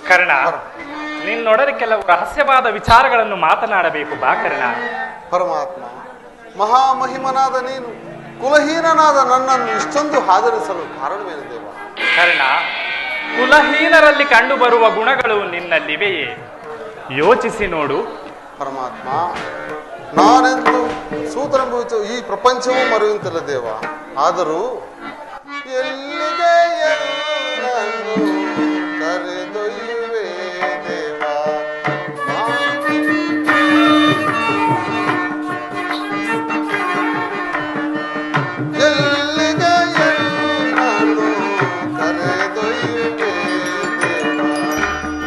ಕರ್ಣ, ನಿನ್ನೊಡನೆ ಕೆಲವು ರಹಸ್ಯವಾದ ವಿಚಾರಗಳನ್ನು ಮಾತನಾಡಬೇಕು. ಬಾ ಕರ್ಣ. ಪರಮಾತ್ಮ, ಮಹಾಮಹಿಮನಾದ ನೀನು ಕುಲಹೀನನಾದ ನನ್ನನ್ನು ಇಷ್ಟೊಂದು ಆದರಿಸಲು ಕಾರಣವೇನು ದೇವ? ಕರ್ಣ, ಕುಲಹೀನರಲ್ಲಿ ಕಂಡುಬರುವ ಗುಣಗಳು ನಿನ್ನಲ್ಲಿವೆಯೇ? ಯೋಚಿಸಿ ನೋಡು. ಪರಮಾತ್ಮ, ನಾನೆಂದು ಸೂತನಭವಿತ ಈ ಪ್ರಪಂಚವೂ ಮರೆಯುವಂತಿಲ್ಲ ದೇವ. ಆದರೂ ಎಲ್ಲಿಗೆ ಎಲ್ಲನೂ ಕರೆದೊಯ್ಯುವೆ ದೇವ. ಎಲ್ಲಿಗೆ ಎಲ್ಲನೂ ಕರೆದೊಯ್ಯುವೆ ದೇವ.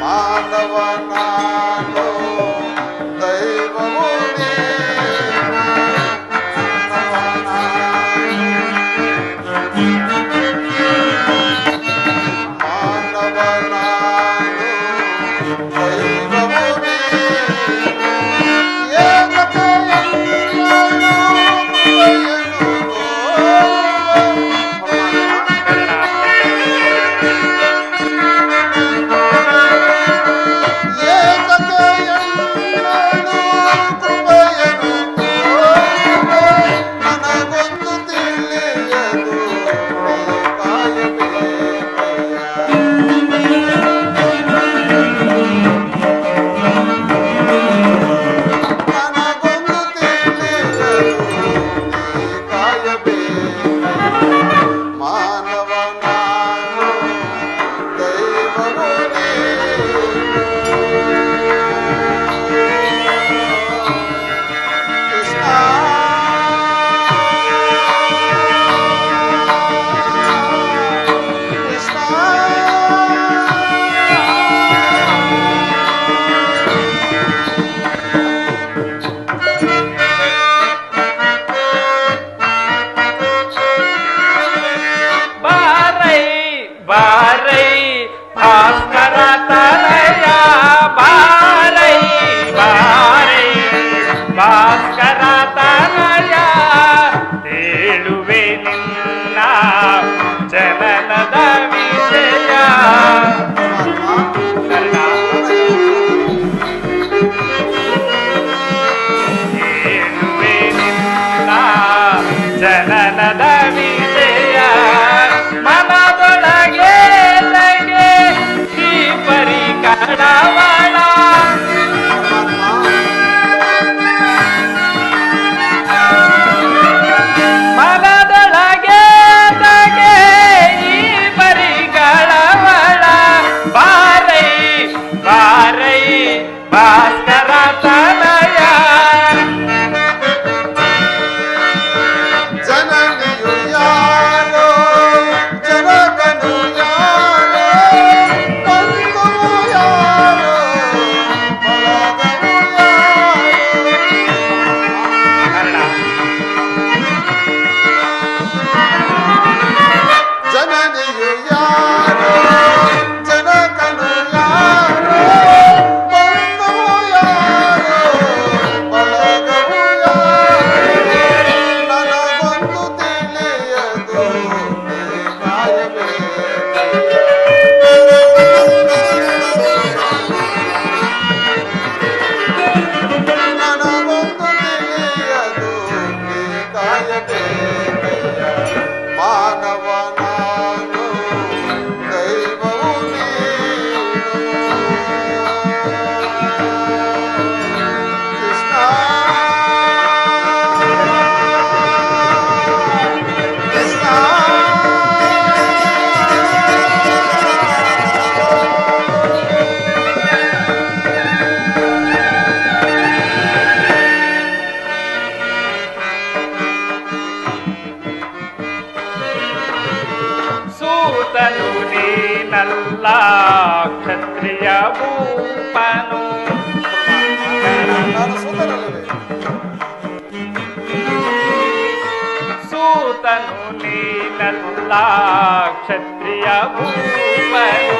ಮಾನವ ನಾನು ದೈವವು ಜನನದ ವಿಷಯ ಮನದೊಳಗೆ ಈ ಪರಿ ಕಡವಳ ಮನದೊಳಗೆ ಈ ಪರಿ ಕಡವಳ ಬಾರೈ ಬಾರೈ ಭಾಸ್ಕರ ತನಯ ಸೂತನು ನೀನಲ್ಲ ಕ್ಷತ್ರಿಯ ಭೂಪನು ಸೂತನು ನೀನಲ್ಲ ಕ್ಷತ್ರಿಯ ಭೂಪನು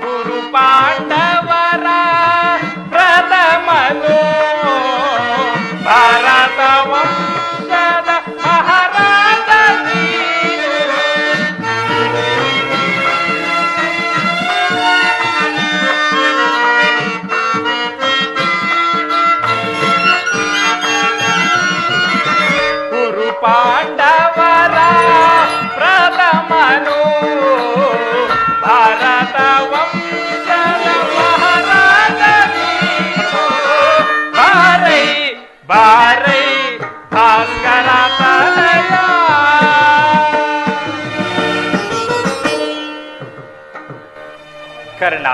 ಗುರು ಪಾಂಡವರ ಪ್ರಥಮನು ಭಾರತ ವಂಶದ ಮಹಾರಾಜ ನೀನು ಕರ್ಣ,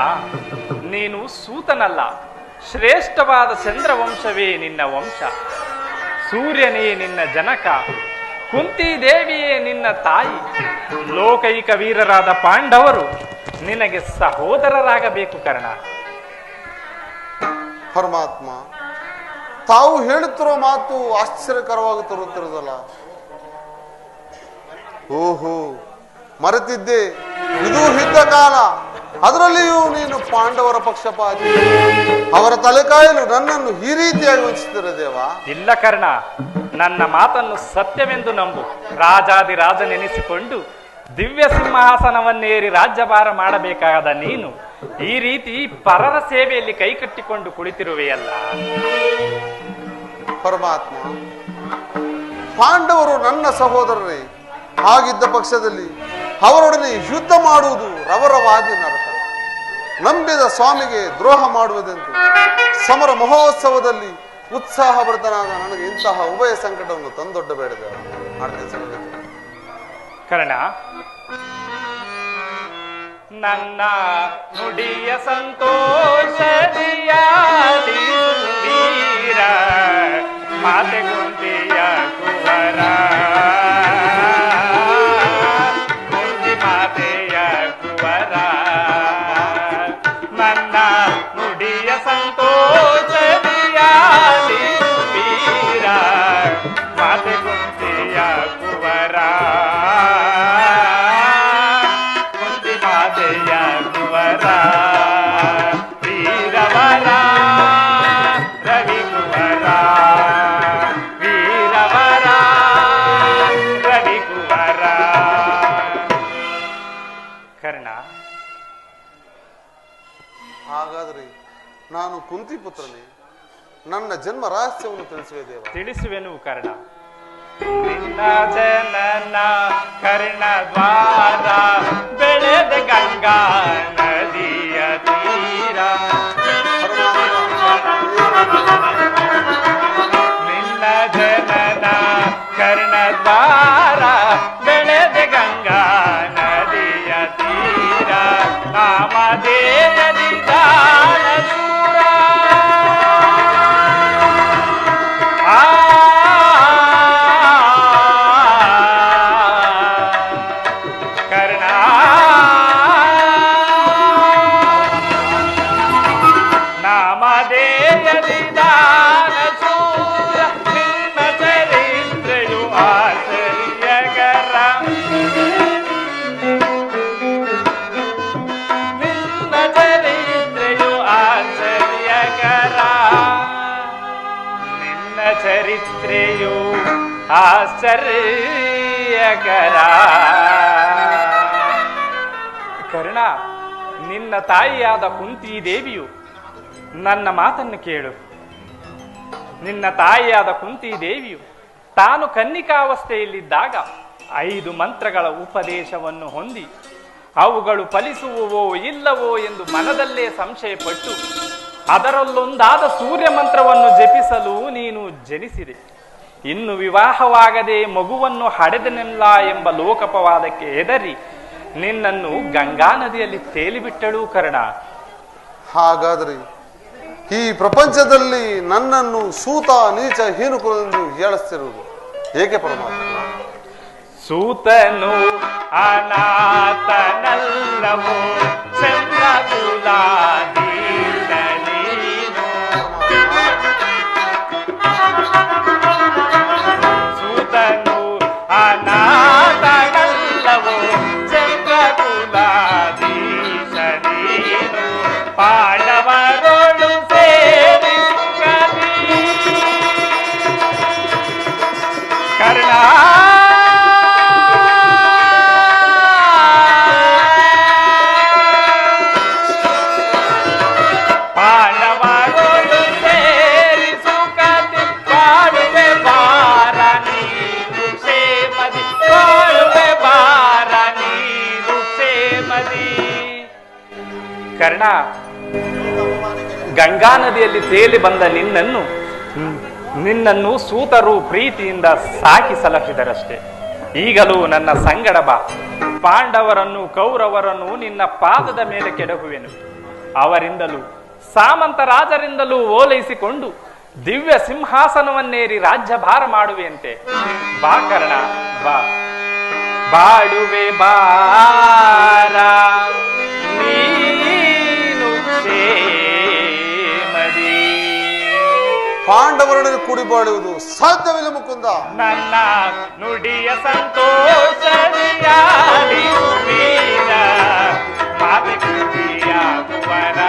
ನೀನು ಸೂತನಲ್ಲ, ಶ್ರೇಷ್ಠವಾದ ಚಂದ್ರವಂಶವೇ ನಿನ್ನ ವಂಶ. ಸೂರ್ಯನೇ ನಿನ್ನ ಜನಕ, ಕುಂತಿದೇವಿಯೇ ನಿನ್ನ ತಾಯಿ. ಲೋಕೈಕ ವೀರರಾದ ಪಾಂಡವರು ನಿನಗೆ ಸಹೋದರರಾಗಬೇಕು ಕರ್ಣ. ಪರಮಾತ್ಮ, ತಾವು ಹೇಳುತ್ತಿರೋ ಮಾತು ಆಶ್ಚರ್ಯಕರವಾಗಿ ತರುತ್ತಿರುವುದಲ್ಲ. ಓಹೋ, ಮರೆತಿದ್ದೆ, ಇದು ಯುದ್ಧ ಕಾಲ. ಅದರಲ್ಲಿಯೂ ನೀನು ಪಾಂಡವರ ಪಕ್ಷಪಾತಿ. ಅವರ ತಲೆಕಾಯಲು ನನ್ನನ್ನು ಈ ರೀತಿಯಾಗಿ ವಂಚಿಸುತ್ತಿರ ದೇವ. ಇಲ್ಲ ಕರ್ಣ, ನನ್ನ ಮಾತನ್ನು ಸತ್ಯವೆಂದು ನಂಬು. ರಾಜಾದಿರಾಜನೆನಿಸಿಕೊಂಡು ದಿವ್ಯ ಸಿಂಹಾಸನವನ್ನೇರಿ ರಾಜ್ಯಭಾರ ಮಾಡಬೇಕಾದ ನೀನು ಈ ರೀತಿ ಪರರ ಸೇವೆಯಲ್ಲಿ ಕೈಕಟ್ಟಿಕೊಂಡು ಕುಳಿತಿರುವೆಯಲ್ಲ. ಪರಮಾತ್ಮ, ಪಾಂಡವರು ನನ್ನ ಸಹೋದರರೇ. ಹಾಗಿದ್ದ ಪಕ್ಷದಲ್ಲಿ ಅವರೊಡನೆ ಯುದ್ಧ ಮಾಡುವುದು ರವರವಾದಿ ನರಕ. ನಂಬಿದ ಸ್ವಾಮಿಗೆ ದ್ರೋಹ ಮಾಡುವುದೆಂದು ಸಮರ ಮಹೋತ್ಸವದಲ್ಲಿ ಉತ್ಸಾಹಭರಿತನಾದ ನನಗೆ ಇಂತಹ ಉಭಯ ಸಂಕಟವನ್ನು ತಂದೊಡ್ಡಬೇಡದ ಕರ್ಣ. ನನ್ನ ನುಡಿಯ ಸಂತೋಷದಿಯಾದಿ ವೀರ ಮಾತೆ ಕುಂತಿಯ ಕುವರ, ಕುಂತಿ ಮಾತೆಯ ಕುವರ. ನನ್ನ ನುಡಿಯ ಸಂತೋಷದಿಯಾದಿ ವೀರ ಮಾತೆ ಕುಂತಿಯ ಕುವರ, ಕುಂತಿ ಮಾತೆಯ ಕುವರ. ವೀರವರ ರವಿ ಕುವರ, ವೀರವರ ರವಿ ಕುವರ. ಕರ್ಣ, ಹಾಗಾದ್ರೆ ನಾನು ಕುಂತಿ ಪುತ್ರನೇ. ನನ್ನ ಜನ್ಮ ರಹಸ್ಯವನ್ನು ತಿಳಿಸುವೆ ದೇವ. ತಿಳಿಸುವೆನು ಕರ್ಣ. ನಿನ್ನ ಜನನ ಕರ್ಣ ದ್ವಾರ ಬೆಳೆದ ಗಂಗಾ ನದಿಯ ತೀರ. ನಿನ್ನ ಜನನ ಕರ್ಣ ದ್ವಾರ ಬೆಳೆದ ಗಂಗಾ ನದಿಯ ತೀರ. ನಾಮಧೇಯದಿ ದಾನ ಶೂರ. ಕರ್ಣ, ನಾಮಧೇಯದಿ ದಾನ ಶೂರ. ನಿನ್ನ ಚರಿತ್ರೆಯು ಆಶ್ಚರ್ಯಕರ. ನಿನ್ನ ಚರಿತ್ರೆಯು ಆಶ್ಚರ್ಯಕರ. ನಿನ್ನ ಚರಿತ್ರೆಯು ಆಶ್ಚರ್ಯಕರ. ಕರ್ಣ, ನಿನ್ನ ತಾಯಿಯಾದ ಕುಂತಿ ದೇವಿಯು ನನ್ನ ಮಾತನ್ನು ಕೇಳು. ನಿನ್ನ ತಾಯಿಯಾದ ಕುಂತಿ ದೇವಿಯು ತಾನು ಕನ್ನಿಕಾವಸ್ಥೆಯಲ್ಲಿದ್ದಾಗ 5 ಮಂತ್ರಗಳ ಉಪದೇಶವನ್ನು ಹೊಂದಿ ಅವುಗಳು ಫಲಿಸುವವೋ ಇಲ್ಲವೋ ಎಂದು ಮನದಲ್ಲೇ ಸಂಶಯಪಟ್ಟು ಅದರಲ್ಲೊಂದಾದ ಸೂರ್ಯ ಮಂತ್ರವನ್ನು ಜಪಿಸಲು ನೀನು ಜನಿಸಿದೆ. ಇನ್ನು ವಿವಾಹವಾಗದೆ ಮಗುವನ್ನು ಹಡೆದನೆಲ್ಲ ಎಂಬ ಲೋಕಪವಾದಕ್ಕೆ ಹೆದರಿ ನಿನ್ನನ್ನು ಗಂಗಾ ನದಿಯಲ್ಲಿ ತೇಲಿಬಿಟ್ಟಳು ಕರ್ಣ. ಹಾಗಾದ್ರೆ ಈ ಪ್ರಪಂಚದಲ್ಲಿ ನನ್ನನ್ನು ಸೂತ ನೀಚ ಹೀನುಕುಲೆಂದು ಹೇಳಿಸ್ತಿರುವುದು ಏಕೆ ಪರಮಾತ್ಮ? ಸೂತನು ಅನಾಥನಲ್ಲವೋ ಚಂದ್ರಕುಲಾದೀಶ ನೀನು. ಸೂತನು ಅನಾಥನಲ್ಲವೋ ಚಂದ್ರಕುಲಾದೀಶ ನೀನು. ಪಾಂಡವರೊಳು ಸೇರಿ ಕರ್ಣ. ಪಾಂಡವರೊಳು ಸೇರಿ ಸುಖದಿ ಬಾಳುವೆ ಬಾರ ನೀನು ಕ್ಷೇಮದಿ. ಬಾಳುವೆ ಬಾರ ನೀನು ಕ್ಷೇಮದಿ. ಕರ್ಣ, ಗಂಗಾ ನದಿಯಲ್ಲಿ ತೇಲಿ ಬಂದ ನಿನ್ನನ್ನು ಸೂತರು ಪ್ರೀತಿಯಿಂದ ಸಾಕಿ ಸಲಹಿದರಷ್ಟೇ. ಈಗಲೂ ನನ್ನ ಸಂಗಡ ಬಾ. ಪಾಂಡವರನ್ನು ಕೌರವರನ್ನು ನಿನ್ನ ಪಾದದ ಮೇಲೆ ಕೆಡಹುವೆನು. ಅವರಿಂದಲೂ ಸಾಮಂತ ರಾಜರಿಂದಲೂ ಓಲೈಸಿಕೊಂಡು ದಿವ್ಯ ಸಿಂಹಾಸನವನ್ನೇರಿ ರಾಜ್ಯಭಾರ ಮಾಡುವೆಯಂತೆ. ಬಾ ಕರ್ಣ ಬಾ, ಬಾಡುವೆ ಬಾರ ನೀನು ಕ್ಷೇಮದಿ. ಪಾಂಡವರೊಡನೆ ಕೂಡಿ ಬಾಳುವುದು ಸಾಧ್ಯವಿಲ್ಲ ಮುಕುಂದ. ನನ್ನ ನುಡಿಯ ಸಂತೋಷದಿಯಾಡಿ ವೀರ ಮಾತೆ ಕುಂತಿಯ ಕುವರ,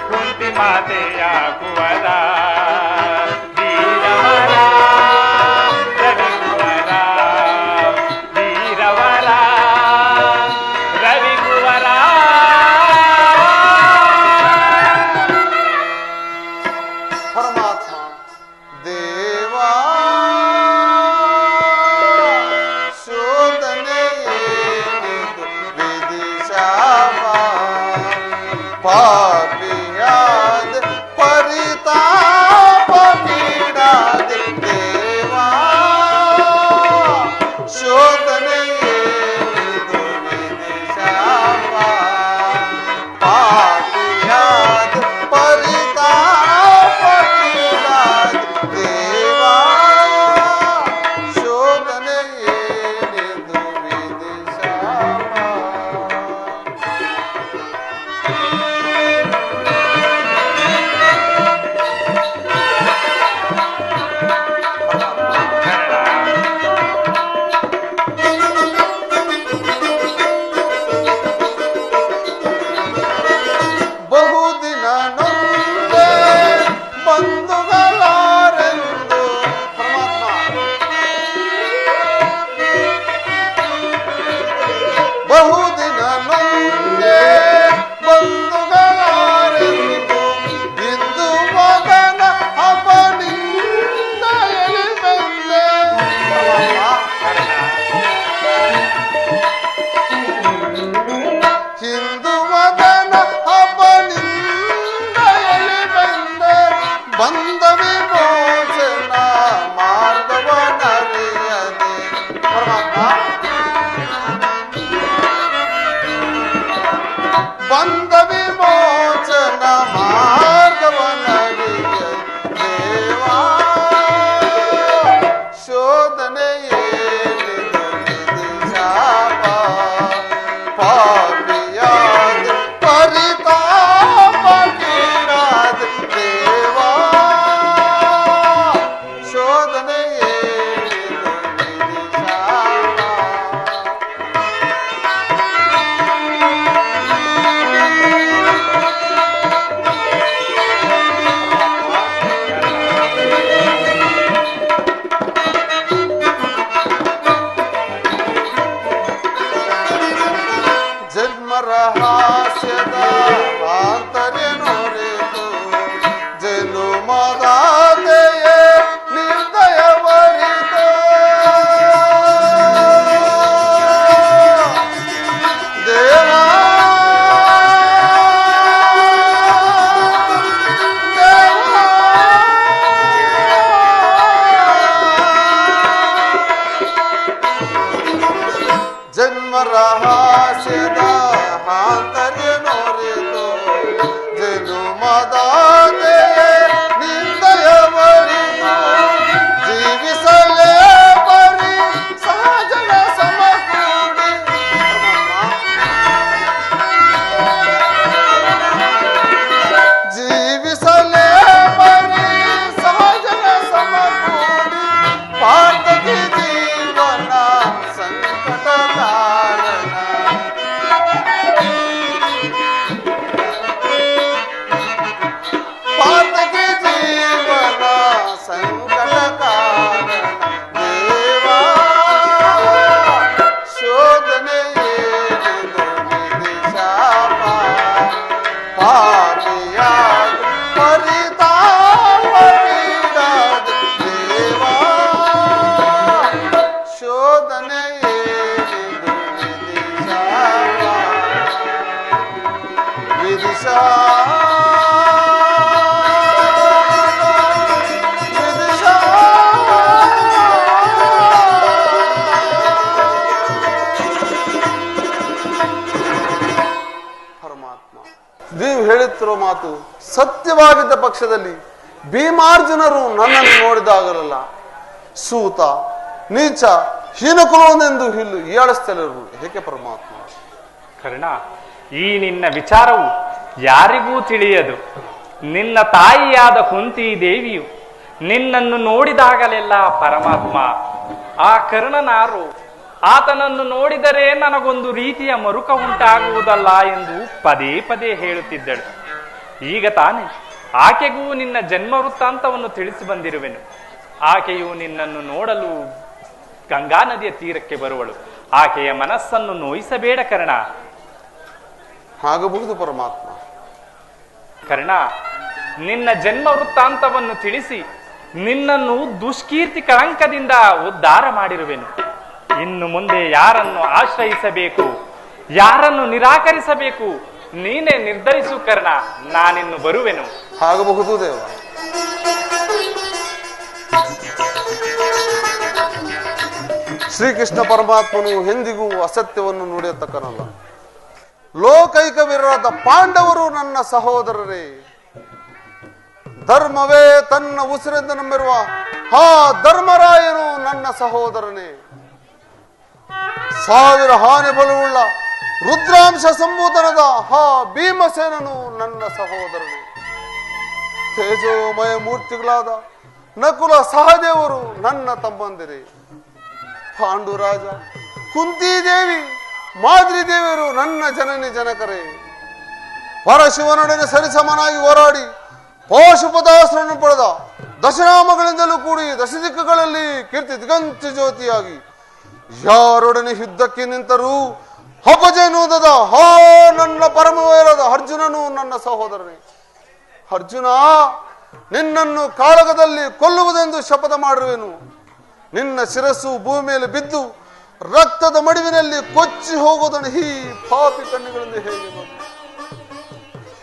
ಕುಂತಿ ಮಾತೆಯ ಕುವರ, ವೀರವರ ರವಿಕುವರ, ವೀರವರ ರವಿಕುವರ. ಪರಮಾತ್ಮ ದೇವಾ ಶೋಧನೆಯೇನಿದು ವಿಧಿಶಾಪ, ಪಾಪಿಯಾದ ಪರಿತಾಪ ಕೀಡಾದ ದೇವಾ ಶೋಧನೆಯೇನಿದು ವಿಧಿಶಾಪ, ಪಾಪಿಯಾದ ಪರಿತಾಪ ಕೀಡಾದ ದೇವಾ ಶೋಧನೆಯೇನಿದು ವಿಧಿಶಾಪ. ಬಹುದಿನ ನೊಂದೆ ಬಂಧುಗಳಾರೆಂದು. ಪರಮಾತ್ಮ ಬಹುದಿನ ನೊಂದೆ ಬಂಧುಗಳಾರೆಂದು, ಇಂದು ಮಗನ ಅಪನಿಂದ ಎಳಿಬಂದೆ. ಹಿಂದು ಮಗನ ಅಪನಿಂದ ಎಳಿಬಂದೆ, ಬಂದ ವಿಮೋಚನ ಮಾರ್ಗವನರಿಯದೆ. ಪರಮಾತ್ಮ ಬಂದ ವಿಮೋಚನ ಮಾರ್ಗವನರಿಯದೆ ದೇವಾ ಶೋಧನೆಯೇನಿದು ವಿಧಿಶಾಪ, ಪಾಪಿಯಾದ ಪರಿತಾಪ ಕೀಡಾದ ದೇವಾ ಶೋಧನೆಯೇನಿದು ವಿಧಿಶಾಪ. ಜನ್ಮ ರಹಸ್ಯದ ಆಂತರ್ಯ ನೋರಿತು, ಜನುಮದಾತೆಯೇ ನಿರ್ದಯವರಿತು. ದೇವಾ ಜನ್ಮ ರಹಸ್ಯದ ಆಂತರ್ಯ ನೋರಿತು, ಜನುಮದಾತೆ ನಿರ್ದಯವರಿತು. ಜೀವಿಸಲೇ ಪರಿ ಸಹಜನ ಸಮಕೂಡಿ. ಜೀವಿಸಲೇ ಪರಿ ಸಹಜನ ಸಮಕೂಡಿ, ಪಾರ್ಥಕಿ ಜೀವನ ಸಂಕಟ ಕಾರಣ. ಪಾರ್ಥಕಿ ಜೀವನ ಸಂಕಟ ಕಾರಣ ದೇವಾ ಶೋಧನೆಯೇನಿದು ವಿಧಿಶಾಪ, ಪಾಪಿಯಾದ ಪರಿತಾಪ ಕೀಡಾದ ದೇವಾ ಶೋಧನೆಯೇನಿದು ವಿಧಿಶಾಪ, ವಿಧಿಶಾಪ ವಿಧಿಶಾಪ. ಪರಮಾತ್ಮ, ನೀವು ಹೇಳುತ್ತಿರೋ ಮಾತು ಸತ್ಯವಾಗಿದ್ದ ಪಕ್ಷದಲ್ಲಿ ಭೀಮಾರ್ಜುನರು ನನ್ನನ್ನು ನೋಡಿದಾಗಲಲ್ಲ ಸೂತ, ನೀಚ, ಹೀನಕುಲವನೆಂದು ಹೀಯಾಳಿಸ್ತಲಿರು ಏಕೆ ಪರಮಾತ್ಮ? ಕರ್ಣ, ಈ ನಿನ್ನ ವಿಚಾರವು ಯಾರಿಗೂ ತಿಳಿಯದು. ನಿನ್ನ ತಾಯಿಯಾದ ಕುಂತಿ ದೇವಿಯು ನಿನ್ನನ್ನು ನೋಡಿದಾಗಲೆಲ್ಲ ಪರಮಾತ್ಮ, ಆ ಕರ್ಣನಾರು, ಆತನನ್ನು ನೋಡಿದರೆ ನನಗೊಂದು ರೀತಿಯ ಮರುಕ ಉಂಟಾಗುವುದಲ್ಲ ಎಂದು ಪದೇ ಪದೇ ಹೇಳುತ್ತಿದ್ದಳು. ಈಗ ತಾನೇ ಆಕೆಗೂ ನಿನ್ನ ಜನ್ಮ ವೃತ್ತಾಂತವನ್ನು ತಿಳಿಸಿ ಬಂದಿರುವೆನು. ಆಕೆಯು ನಿನ್ನನ್ನು ನೋಡಲು ಗಂಗಾ ನದಿಯ ತೀರಕ್ಕೆ ಬರುವಳು. ಆಕೆಯ ಮನಸ್ಸನ್ನು ನೋಯಿಸಬೇಡ ಕರ್ಣ. ಆಗಬಹುದು ಪರಮಾತ್ಮ. ಕರ್ಣ, ನಿನ್ನ ಜನ್ಮ ವೃತ್ತಾಂತವನ್ನು ತಿಳಿಸಿ ನಿನ್ನನ್ನು ದುಷ್ಕೀರ್ತಿ ಕಳಂಕದಿಂದ ಉದ್ಧಾರ ಮಾಡಿರುವೆನು. ಇನ್ನು ಮುಂದೆ ಯಾರನ್ನು ಆಶ್ರಯಿಸಬೇಕು, ಯಾರನ್ನು ನಿರಾಕರಿಸಬೇಕು ನೀನೇ ನಿರ್ಧರಿಸು ಕರ್ಣ. ನಾನಿನ್ನು ಬರುವೆನು. ಆಗಬಹುದು ದೇವ. ಶ್ರೀಕೃಷ್ಣ ಪರಮಾತ್ಮನು ಎಂದಿಗೂ ಅಸತ್ಯವನ್ನು ನುಡಿಯತಕ್ಕನಲ್ಲ. ಲೋಕೈಕವಿರದ ಪಾಂಡವರು ನನ್ನ ಸಹೋದರರೇ. ಧರ್ಮವೇ ತನ್ನ ಉಸಿರೆಂದು ನಂಬಿರುವ ಆ ಧರ್ಮರಾಯನು ನನ್ನ ಸಹೋದರನೇ. 1000 ಆನೆ ಬಲವುಳ್ಳ ರುದ್ರಾಂಶ ಸಂಭೂತನದ ಆ ಭೀಮಸೇನನು ನನ್ನ ಸಹೋದರನೇ. ತೇಜೋಮಯ ಮೂರ್ತಿಗಳಾದ ನಕುಲ ಸಹದೇವರು ನನ್ನ ತಮ್ಮಂದಿರೇ. ಪಾಂಡುರಾಜ, ಕುಂತಿದೇವಿ, ಮಾದ್ರಿ ದೇವಿಯರು ನನ್ನ ಜನನಿ ಜನಕರೇ. ಪರಶಿವನೊಡನೆ ಸರಿಸಮನಾಗಿ ಹೋರಾಡಿ ಪಾಶುಪತಾಸ್ತ್ರವನ್ನು ಪಡೆದ ದಶನಾಮಗಳಿಂದಲೂ ಕೂಡಿ ದಶದಿಕ್ಕುಗಳಲ್ಲಿ ಕೀರ್ತಿ ದಿಗಂತ ಜ್ಯೋತಿಯಾಗಿ ಯಾರೊಡನೆ ಯುದ್ಧಕ್ಕೆ ನಿಂತರೂ ಅಪಜಯನೂದದ ಹಾ ನನ್ನ ಪರಮವೈರದ ಅರ್ಜುನನು ನನ್ನ ಸಹೋದರನೇ. ಅರ್ಜುನ, ನಿನ್ನನ್ನು ಕಾಳಗದಲ್ಲಿ ಕೊಲ್ಲುವುದೆಂದು ಶಪಥ ಮಾಡಿರುವೆನು. ನಿನ್ನ ಶಿರಸ್ಸು ಭೂಮಿಯಲ್ಲಿ ಬಿದ್ದು ರಕ್ತದ ಮಡುವಿನಲ್ಲಿ ಕೊಚ್ಚಿ ಹೋಗುವುದನ್ನು ಈ ಪಾಪಿ ಕಣ್ಣುಗಳಿಂದ ಹೇಗೆ ಬಂದು?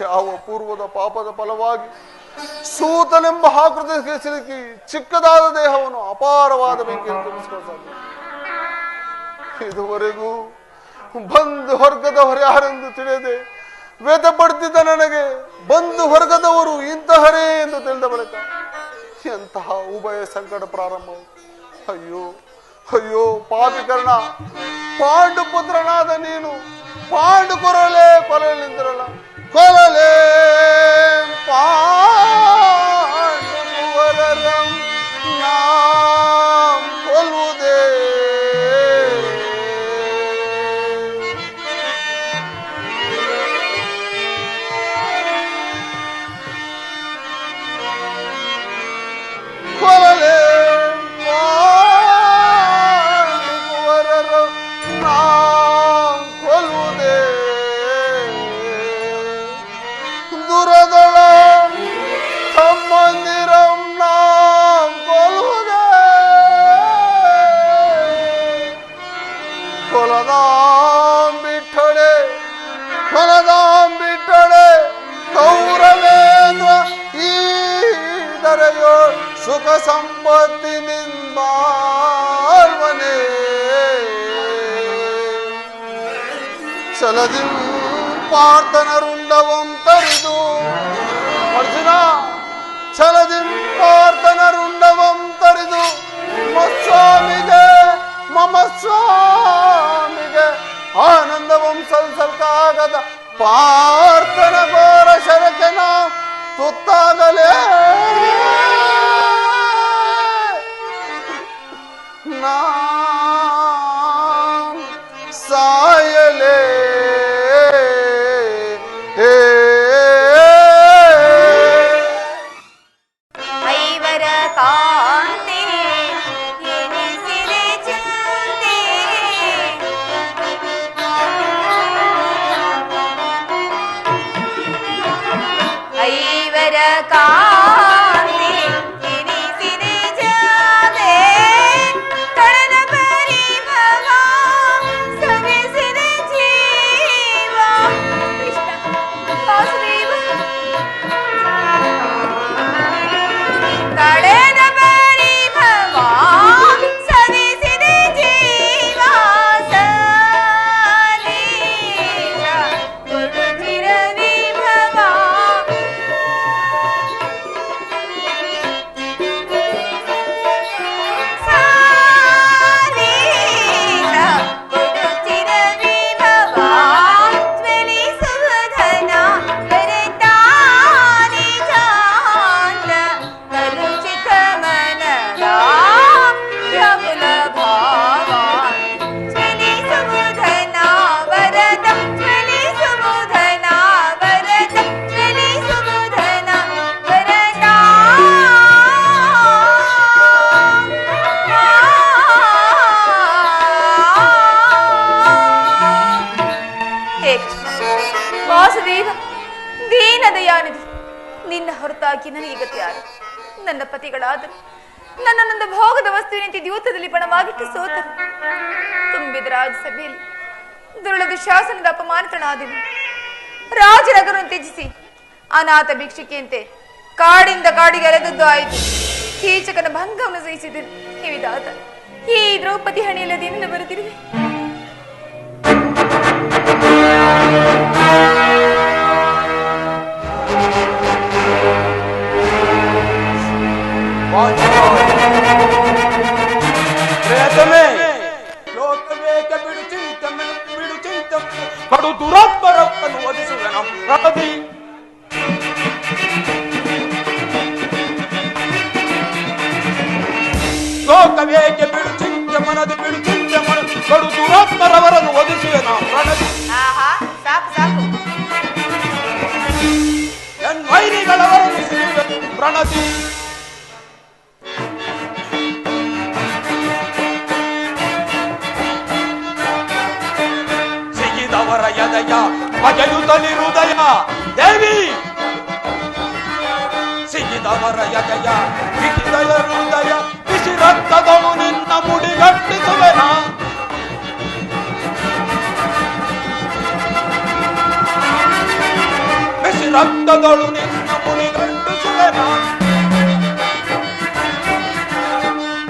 ಯಾವ ಪೂರ್ವದ ಪಾಪದ ಫಲವಾಗಿ ಸೂತನೆಂಬ ಆಕೃತಿಗೆ ಸಿಲುಕಿ ಚಿಕ್ಕದಾದ ದೇಹವನ್ನು ಅಪಾರವಾದ ಬೆಂಕಿಯನ್ನು ತುಂಬಿಸಿಕೊಳ್ಳ ಇದುವರೆಗೂ ಬಂಧು ವರ್ಗದವರು ಯಾರೆಂದು ತಿಳಿಯದೆ ವ್ಯಥ ಪಡ್ತಿದ್ದ ನನಗೆ ಬಂಧು ವರ್ಗದವರು ಇಂತಹರೇ ಎಂದು ತಿಳಿದ ಬಳಿಕ ಎಂತಹ ಉಭಯ ಸಂಕಟ ಪ್ರಾರಂಭ. ಅಯ್ಯೋ ಅಯ್ಯೋ ಪಾಪಿಕರ್ಣ, ಪಾಂಡು ಪುತ್ರನಾದ ನೀನು ಪಾಂಡು ಕೊರಲಿಂದಿರಲ್ಲ, ಕೊರಲೇ ಪಾಂಡುವರರಂ ನಾಂ ಕೊಲ್ಲುವುದೇ. ಕೊರಲೇ ಪಾಂಡುವರರಂ ನಾಂ ಕೊಲ್ಲುವುದೇ. ದುರದಳ ತಮ್ಮಂದಿರಂ ನಾಂ ಕೊಲ್ಲುವುದೇ. ಕೊಲದಾಂ ಬಿಟ್ಟಡೆ ಕೌರವೇಂದ್ರ ಈ ದರೆಯೋ ಸುಖ ಸಂಪತ್ತಿನಿಂದಾಲ್ವನೇ. ಚಲದಿಂ ಪಾರ್ಥನರುಂಡವಂ ತರಿದು ಅರ್ಜುನ, ಛಲದಿಂ ಪಾರ್ಥನರುಂಡವಂ ತರಿದು ಮಮ ಸ್ವಾಮಿಗೆ ಆನಂದವಂ ಸಲ್ಸಲ್ಕಾಗದ ಪಾರ್ಥನ ಘೋರ ಶರಕ್ಕೆ ನಾ ತುತ್ತಾಗಲೇ ನಾ ಸಾಯಲೇ. ಐವರ ಕಾಂತಿ ಎನಿಸಿದೆ ಚಿಂತೆ, ಐವರ ಕಾಂತಿ ಎನಿಸಿದೆ ಜಾತೆ, ಕಳೆದ ಪರಿಭವ ಸವಿಸಿದೆ ಜೀವ. ಕೃಷ್ಣ ವಾಸುದೇವ, ಕಳೆದ ಪರಿಭವ ಸವಿಸಿದೆ ಜೀವ. ಸಲೀಲ ಗುರುಚಿರ ವಾಸುದೇವ, ದೀನ ದಯಾನಿಧಿ, ನಿನ್ನ ಹೊರತಾಗಿ ನನಗೆ ಗತಿ ಯಾರು? ನನ್ನ ಪತಿಗಳಾದರು ನನ್ನೊಂದು ಭೋಗದ ವಸ್ತುವಿನಂತೆ ದ್ಯೂತದಲ್ಲಿ ಪಣವಾಗಿಟ್ಟು ಸೋತರು. ತುಂಬಿದ ರಾಜಸಭೆಯಲ್ಲಿ ದುರುಳದ ಶಾಸನದ ಅಪಮಾನಿತನಾದನು. ರಾಜನಗರನ್ನು ತ್ಯಜಿಸಿ ಅನಾಥ ಭಿಕ್ಷುಕಿಯಂತೆ ಕಾಡಿಂದ ಕಾಡಿಗೆ ಅಲೆದದ್ದು ಆಯಿತು. ಕೀಚಕನ ಭಂಗವನ್ನು ಸಹಿಸಿದನು. ವಿಧಾತ, ಈ ದ್ರೌಪದಿ ಹಣಿಯಲ್ಲದೇನೆಂದು ಬರುತ್ತಿರುವೆ. ಕಡು ದುರಾತ್ಮರನ್ನು ಒದಿಸುವೆನು ಪ್ರಗತಿ. ಲೋಕವೇಕೆ ಬಿಡು ಚಿಂತೆ ಮನದು ಬಿಡು ಚಿಂತೆ ಮನ ಕಡು ದುರಾತ್ಮರವರನ್ನು ಒದಿಸುವೆನು ಪ್ರಣತಿ. ಸಾಕು ಸಾಕು, ಎನ್ ವೈರಿಗಳವರನ್ನು ಸಿಗುವೆನು ಪ್ರಣತಿ. ಸಿಗಿದವರ ಎದೆಯ ಬಗೆಯುತ್ತಲಿ ಹೃದಯ ದೇವಿ. ಸಿಗಿದವರ ಎದೆಯ ಬಿಗಿದಯ ಹೃದಯ ಬಿಸಿ ರಕ್ತದಳು ನಿನ್ನ ಮುಡಿಗಟ್ಟಿಸುವೆನ. ಬಿಸಿ ರಕ್ತದಳು ನಿನ್ನ ಮುಡಿಗಟ್ಟಿಸುವೆನ.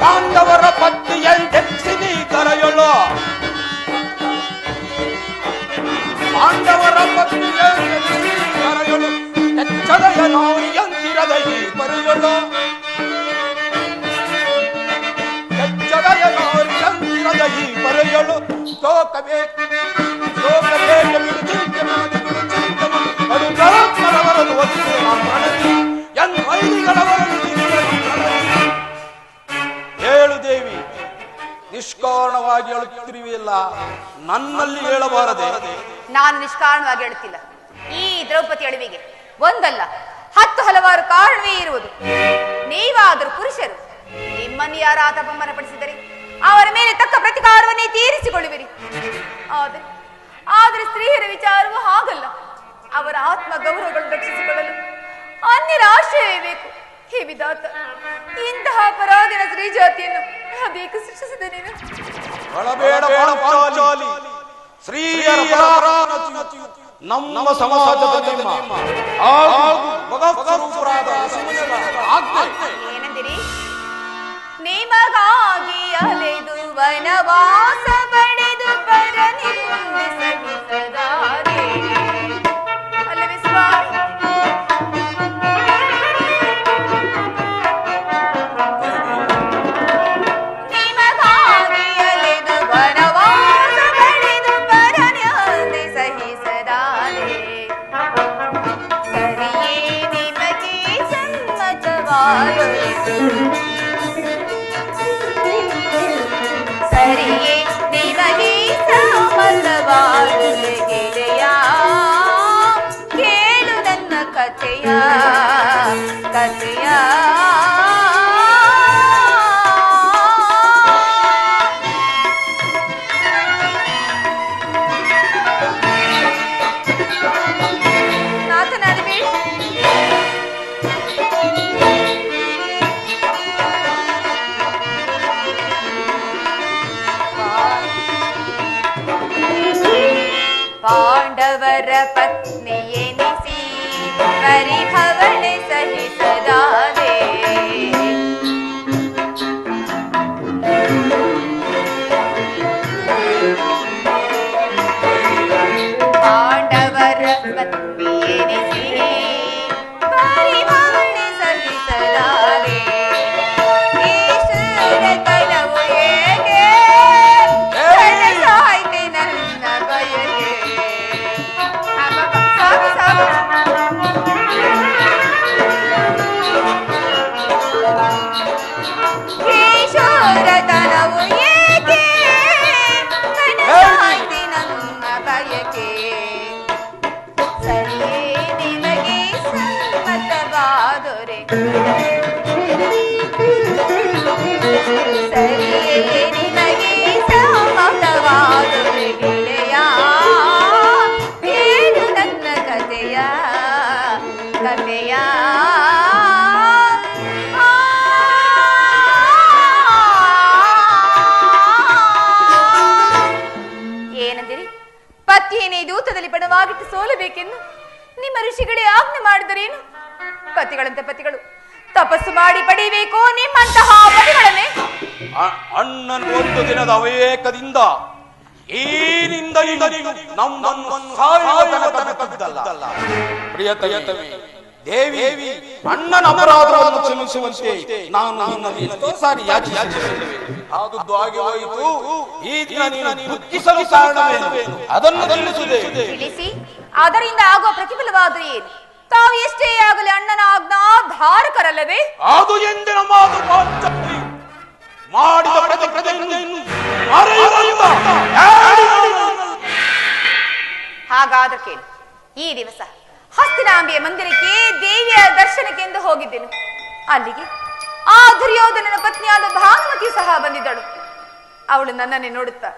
ಪಾಂಡವರ ಪತ್ತಿಯಂತೆಕ್ಸಿ ನೀ ಕರೆಯಲು. ಪಾಂಡವರ ಪತ್ತಿಯಂತೆಕ್ಸಿ ಕರೆಯಲು ಎಚ್ಚದಯ ನಾರಿಯಂತಿರದ ಈ ಬರೆಯಲು. ಎಚ್ಚದಯ ನಾರಿಯಂತಿರದ ಈ ಬರೆಯಲು. ಲೋಕಬೇಕು ಬಿಡು ಚಿಂತೆ ಮಾಡಿ ಬಿಡು ಚಿಂತೆ ಮಾಡಿ ಅದು ಜರಾತ್ಮರವರನ್ನು ಒದಿಸುವ ಪ್ರಣತಿ. ಎನ್ ವೈರಿಗಳವರನ್ನು ಹೇಳು ದೇವಿ, ನಿಷ್ಕಾರಣವಾಗಿ ಹೇಳುತ್ತಿರುವಿಲ್ಲ, ನನ್ನಲ್ಲಿ ಹೇಳಬಾರದೆ? ನಾನು ನಿಷ್ಕಾರಣವಾಗಿ ಹೇಳುತ್ತಿಲ್ಲ. ಈ ದ್ರೌಪದಿ ಅಳಿವಿಗೆ ಒಂದಲ್ಲ 10 ಹಲವಾರು ಕಾರಣವೇ ಇರುವುದು. ನೀವಾದರೂ ಪುರುಷರು, ನಿಮ್ಮನ್ನು ಯಾರ ಅಪಮಾನಪಡಿಸಿದರೆ ಅವರ ಮೇಲೆ ತಕ್ಕ ಪ್ರತಿಕಾರವನ್ನೇ ತೀರಿಸಿಕೊಳ್ಳುವಿರಿ. ಆದರೆ ಸ್ತ್ರೀಯರ ವಿಚಾರವೂ ಹಾಗಲ್ಲ. ಅವರ ಆತ್ಮ ಗೌರವಗಳನ್ನು ರಕ್ಷಿಸಿಕೊಳ್ಳಲು ಅನ್ಯರ ಆಶ್ರಯವೇ ಬೇಕು. ಹೇ ವಿಧಾತ, ಇಂತಹ ಅಪರಾಧಿನ ಸ್ತ್ರೀ ಜಾತಿಯನ್ನು ಅದೇಕೆ ಸೃಷ್ಟಿಸಿದ ನೀನು? ಸ್ತ್ರೀಯರ ನಮ್ಮ ಸಮಾಜದ ಏನೆಂದಿರಿ? ನಿಮಗಾಗಿ ಅಲೆದು ವನವಾಸ ಪಡೆದು ಪರ ನಿಂದಿಸದಾರೆ ಅಲ್ಲವೇ ಸ್ವಾಮಿ? ಸರಿಯೇ ನಿಮಗೆ ಸಮ್ಮತವಾದುದು ಗೆಳೆಯ, ಕೇಳು ನನ್ನ ಕಥೆಯ ಕಥೆಯ. ಪಾಂಡವರ ಪತ್ನಿ ಎನಿಸಿ ಪರಿಭವನೆ ಸಹಿಸದಾದೆ. ಪಾಂಡವರ ಪತ್ನಿ ಎನಿಸಿ ಪರಿಭವನೆ ಸಹಿಸದಾದೆ. ಈಶ್ವರ ತಲವು ಹೇಗೆ ಸಾಯ್ತೆ ನನ್ನ ಬಯಕೆ. ಈಶ್ವರತನವು ಏಕೆ ನನಸಾಯ್ತೆ ನನ್ನ ಬಯಕೆ. ಸರಿಯೇ ನಿಮಗೆ ಸಮ್ಮತವಾದರೆ, ಸರಿಯೇ ನಿಮಗೆ ಸಮ್ಮತವಾದರೆ ಗೆಳೆಯ, ಕೇಳು ಪಡೆಯಬೇಕೆಂದು ನಿಮ್ಮ ಋಷಿಗಳೇ ಆಜ್ಞೆ ಮಾಡಿದರೇನು? ಪತಿಗಳಂತೆ ಪತಿಗಳು ತಪಸ್ಸು ಮಾಡಿ ಪಡೆಯಬೇಕು ನಿಮ್ಮಂತಹ ಪತಿಗಳನ್ನೇ. ಅಣ್ಣನ ಒಂದು ದಿನದ ಅವಿವೇಕದಿಂದ ಏನಿಂದ ನಮ್ಮನ್ನು ಸಾಯುವ ತನಕ ಬಿಟ್ಟಿದ್ದಲ್ಲ. ಪ್ರಿಯತಮೆ ದೇವಿ, ಅಣ್ಣನ ಅಪರಾಧವನ್ನು ಕ್ಷಮಿಸುವಂತೆ ನಾನು ನಿನ್ನನ್ನು ಎಷ್ಟೋ ಸಾರಿ ಯಾಚಿಸಿದ್ದೇನೆ. ಆದದ್ದು ಹಾಗೆ ಹೋಯಿತು. ಈ ದಿನ ನೀನು ದುಃಖಿಸಲು ಕಾರಣವೇನು ಅದನ್ನು ತಿಳಿಸಿ. ಅದರಿಂದ ಆಗುವ ಪ್ರತಿಫಲವಾದರೆ ಏನು? ತಾವು ಎಷ್ಟೇ ಆಗಲಿ ಅಣ್ಣನ ಆಜ್ಞಾಧಾರಕರಲ್ಲವೇ? ಅದು ಎಂದಿನ ಮಾತು ಪಾಂಚಾಲಿ. ಮಾಡಿದ ಪ್ರತಿಜ್ಞೆಯನ್ನು ಹಾಗಾದ್ರೆ ಕೇಳು. ಈ ದಿವಸ ಹಸ್ತಿನಾಂಬೆಯ ಮಂದಿರಕ್ಕೆ ದೇವಿಯ ದರ್ಶನಕ್ಕೆಂದು ಹೋಗಿದ್ದೆನು. ಅಲ್ಲಿಗೆ ಆ ದುರ್ಯೋಧನನ ಪತ್ನಿಯಾದ ಭಾನುಮತಿ ಸಹ ಬಂದಿದ್ದಳು. ಅವಳು ನನ್ನನ್ನೇ ನೋಡುತ್ತಾ,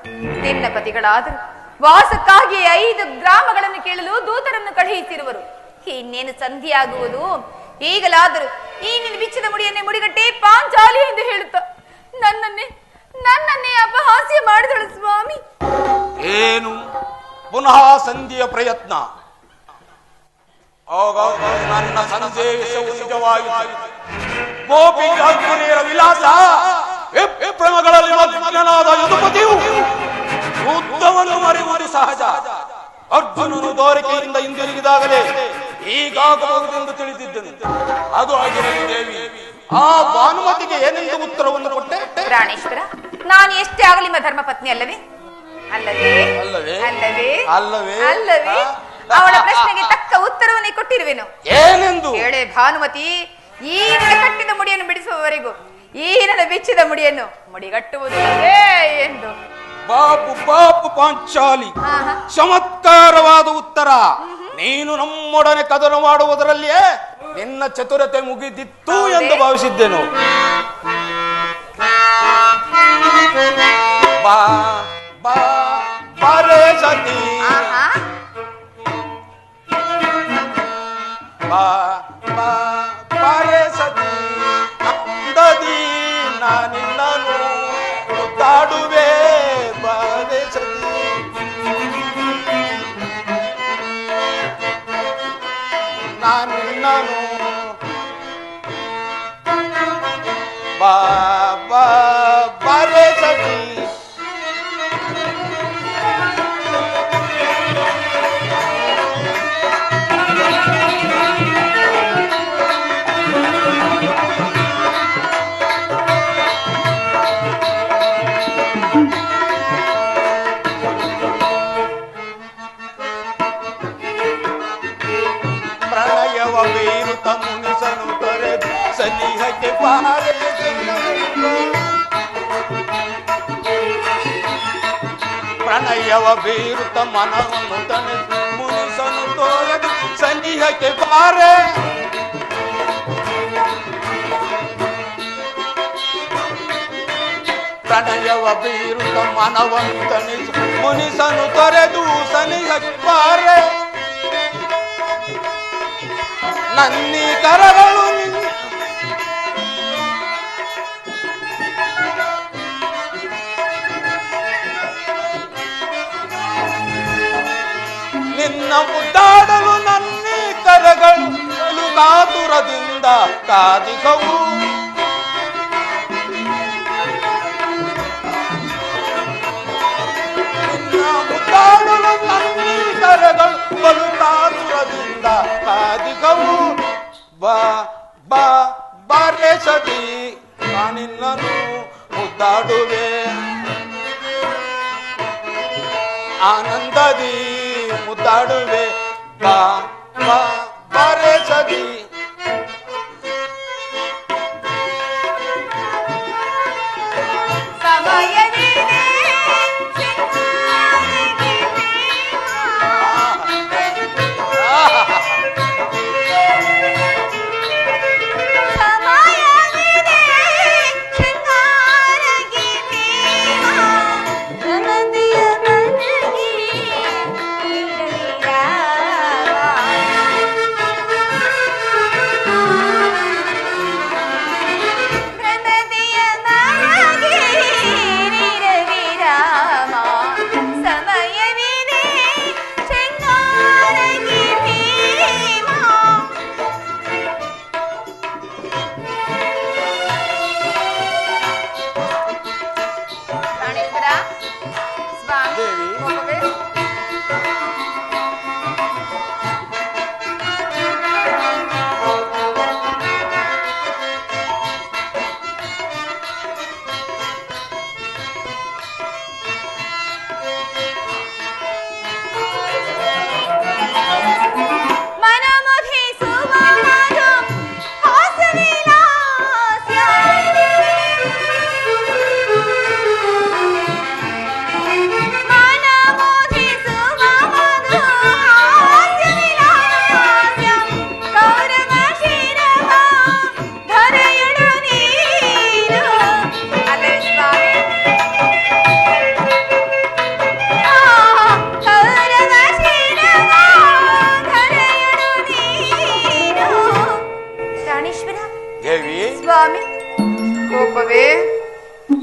ನಿನ್ನ ಪತಿಗಳಾದರೂ ವಾಸಕ್ಕಾಗಿ 5 ಗ್ರಾಮಗಳನ್ನು ಕೇಳಲು ದೂತರನ್ನು ಕಳುಹಿಸಿರುವರು. ಇನ್ನೇನು ಸಂಧಿಯಾಗುವುದು? ಈಗಲಾದರೂ ಈ ನಿನ್ನ ಬಿಚ್ಚಿದ ಮುಡಿಯನ್ನೇ ಮುಡಿಗಟ್ಟೆ ಪಾಂಚಾಲಿ ಎಂದು ಹೇಳುತ್ತಾ ನನ್ನನ್ನೇ ಅಪಹಾಸ್ಯ ಮಾಡಿದಳು. ಸ್ವಾಮಿ, ಏನು ಪುನಃ ಸಂಧಿಯ ಪ್ರಯತ್ನ? ನನ್ನ ಸಂದೇಶವು ನಿಜವಾಯಿತು. ಗೋಪಿಯರ ವಿಲಾಸ ವಿಪ್ರಮಗಳಲ್ಲಿ ಮಗ್ನನಾದ ಯದುಪತಿಯು ಯುದ್ಧವನ್ನು ಮರೆಯುವುದು ಸಹಜ. ಅರ್ಜುನನು ದೋರಿಕೆಯಿಂದ ಹಿಂದಿರುಗಿದಾಗಲೇ ಹೀಗಾಗಬಹುದೆಂದು ತಿಳಿದಿದ್ದನು. ಅದು ಆಗಿರಲಿ ದೇವಿ. ಆ ಭಾನುಮತಿಗೆ ಏನೆಂದು ಉತ್ತರವನ್ನು ಕೊಟ್ಟೆ? ಪ್ರಾಣೇಶ್ವರ, ನಾನು ಎಷ್ಟೇ ಆಗಲಿ ನಿಮ್ಮ ಧರ್ಮ ಪತ್ನಿ ಅಲ್ಲವೇ? ಅಲ್ಲವೇ ಅಲ್ಲವೇ ಅಲ್ಲವೇ ಅಲ್ಲವೇ ಅಲ್ಲವೇ ಅವಳ ಪ್ರಶ್ನೆಗೆ ತಕ್ಕ ಉತ್ತರವನ್ನೇ ಕೊಟ್ಟಿರುವೆನು. ಏನೆಂದು? ಹೇಳೆ ಭಾನುಮತಿ, ಈ ನನ್ನ ಕಟ್ಟಿದ ಮುಡಿಯನ್ನು ಬಿಡಿಸುವವರೆಗೂ ಈ ನನ್ನ ಬಿಚ್ಚಿದ ಮುಡಿಯನ್ನು ಮುಡಿಗಟ್ಟುವುದಿಲ್ಲವೇ ಎಂದು. ಬಾಪು ಪಾಂಚಾಲಿ, ಚಮತ್ಕಾರವಾದ ಉತ್ತರ. ನೀನು ನಮ್ಮೊಡನೆ ಕದನ ಮಾಡುವುದರಲ್ಲಿಯೇ ನಿನ್ನ ಚತುರತೆ ಮುಗಿದಿತ್ತು ಎಂದು ಭಾವಿಸಿದ್ದೆನು. ಬಾರೆ ಸತಿ, ಬಾರೆ ಸತಿ, ನಂದದಿ ನಾನಿನ್ನನು ಮುದ್ದಾಡುವೆ. ಬಾರೆ ಸತಿ, ನಾನಿನ್ನನು ಬಾರೆ ಸತಿ. ಪ್ರಣಯವ ಬೀರುತ್ತ ಮುನಿಸನು ತೊರೆದು ಸನಿಹಕ್ಕೆ ಬಾರೆ. ಪ್ರಣಯವ ಬೀರುತ್ತ ಮನವನ್ನು ತನೆದು ಮುನಿಸನು ತೊರೆದು ಸನಿಹಕ್ಕೆ ಬಾರೆ. ಪ್ರಣಯವ ಬೀರುತ್ತ ಮನವನ್ನು ತನಿಸು ಮುನಿಸನು ತೊರೆದು ಸನಿಹಕ್ಕೆ ಬಾರೆ. ನನ್ನಿ ಕರಗಳು ನಿನ್ನ ಮುದ್ದಾಡಲು ನನ್ನಿ ಕರಗಳು ಕಾತುರದಿಂದ ಕಾದಿಕವು. ನಿನ್ನ ಮುದ್ದಾಡಲು ನನ್ನಿ ಕರಗಳು ಕಾತುರದಿಂದ ಕಾದಿಕವು. ಬಾರೆ ಸತಿ, ನಾನಿನ್ನನು ಮುದ್ದಾಡುವೆ. ಆನಂದದಿ ಮುದ್ದಾಡುವೆ. ಬಾರೆ ಸತಿ.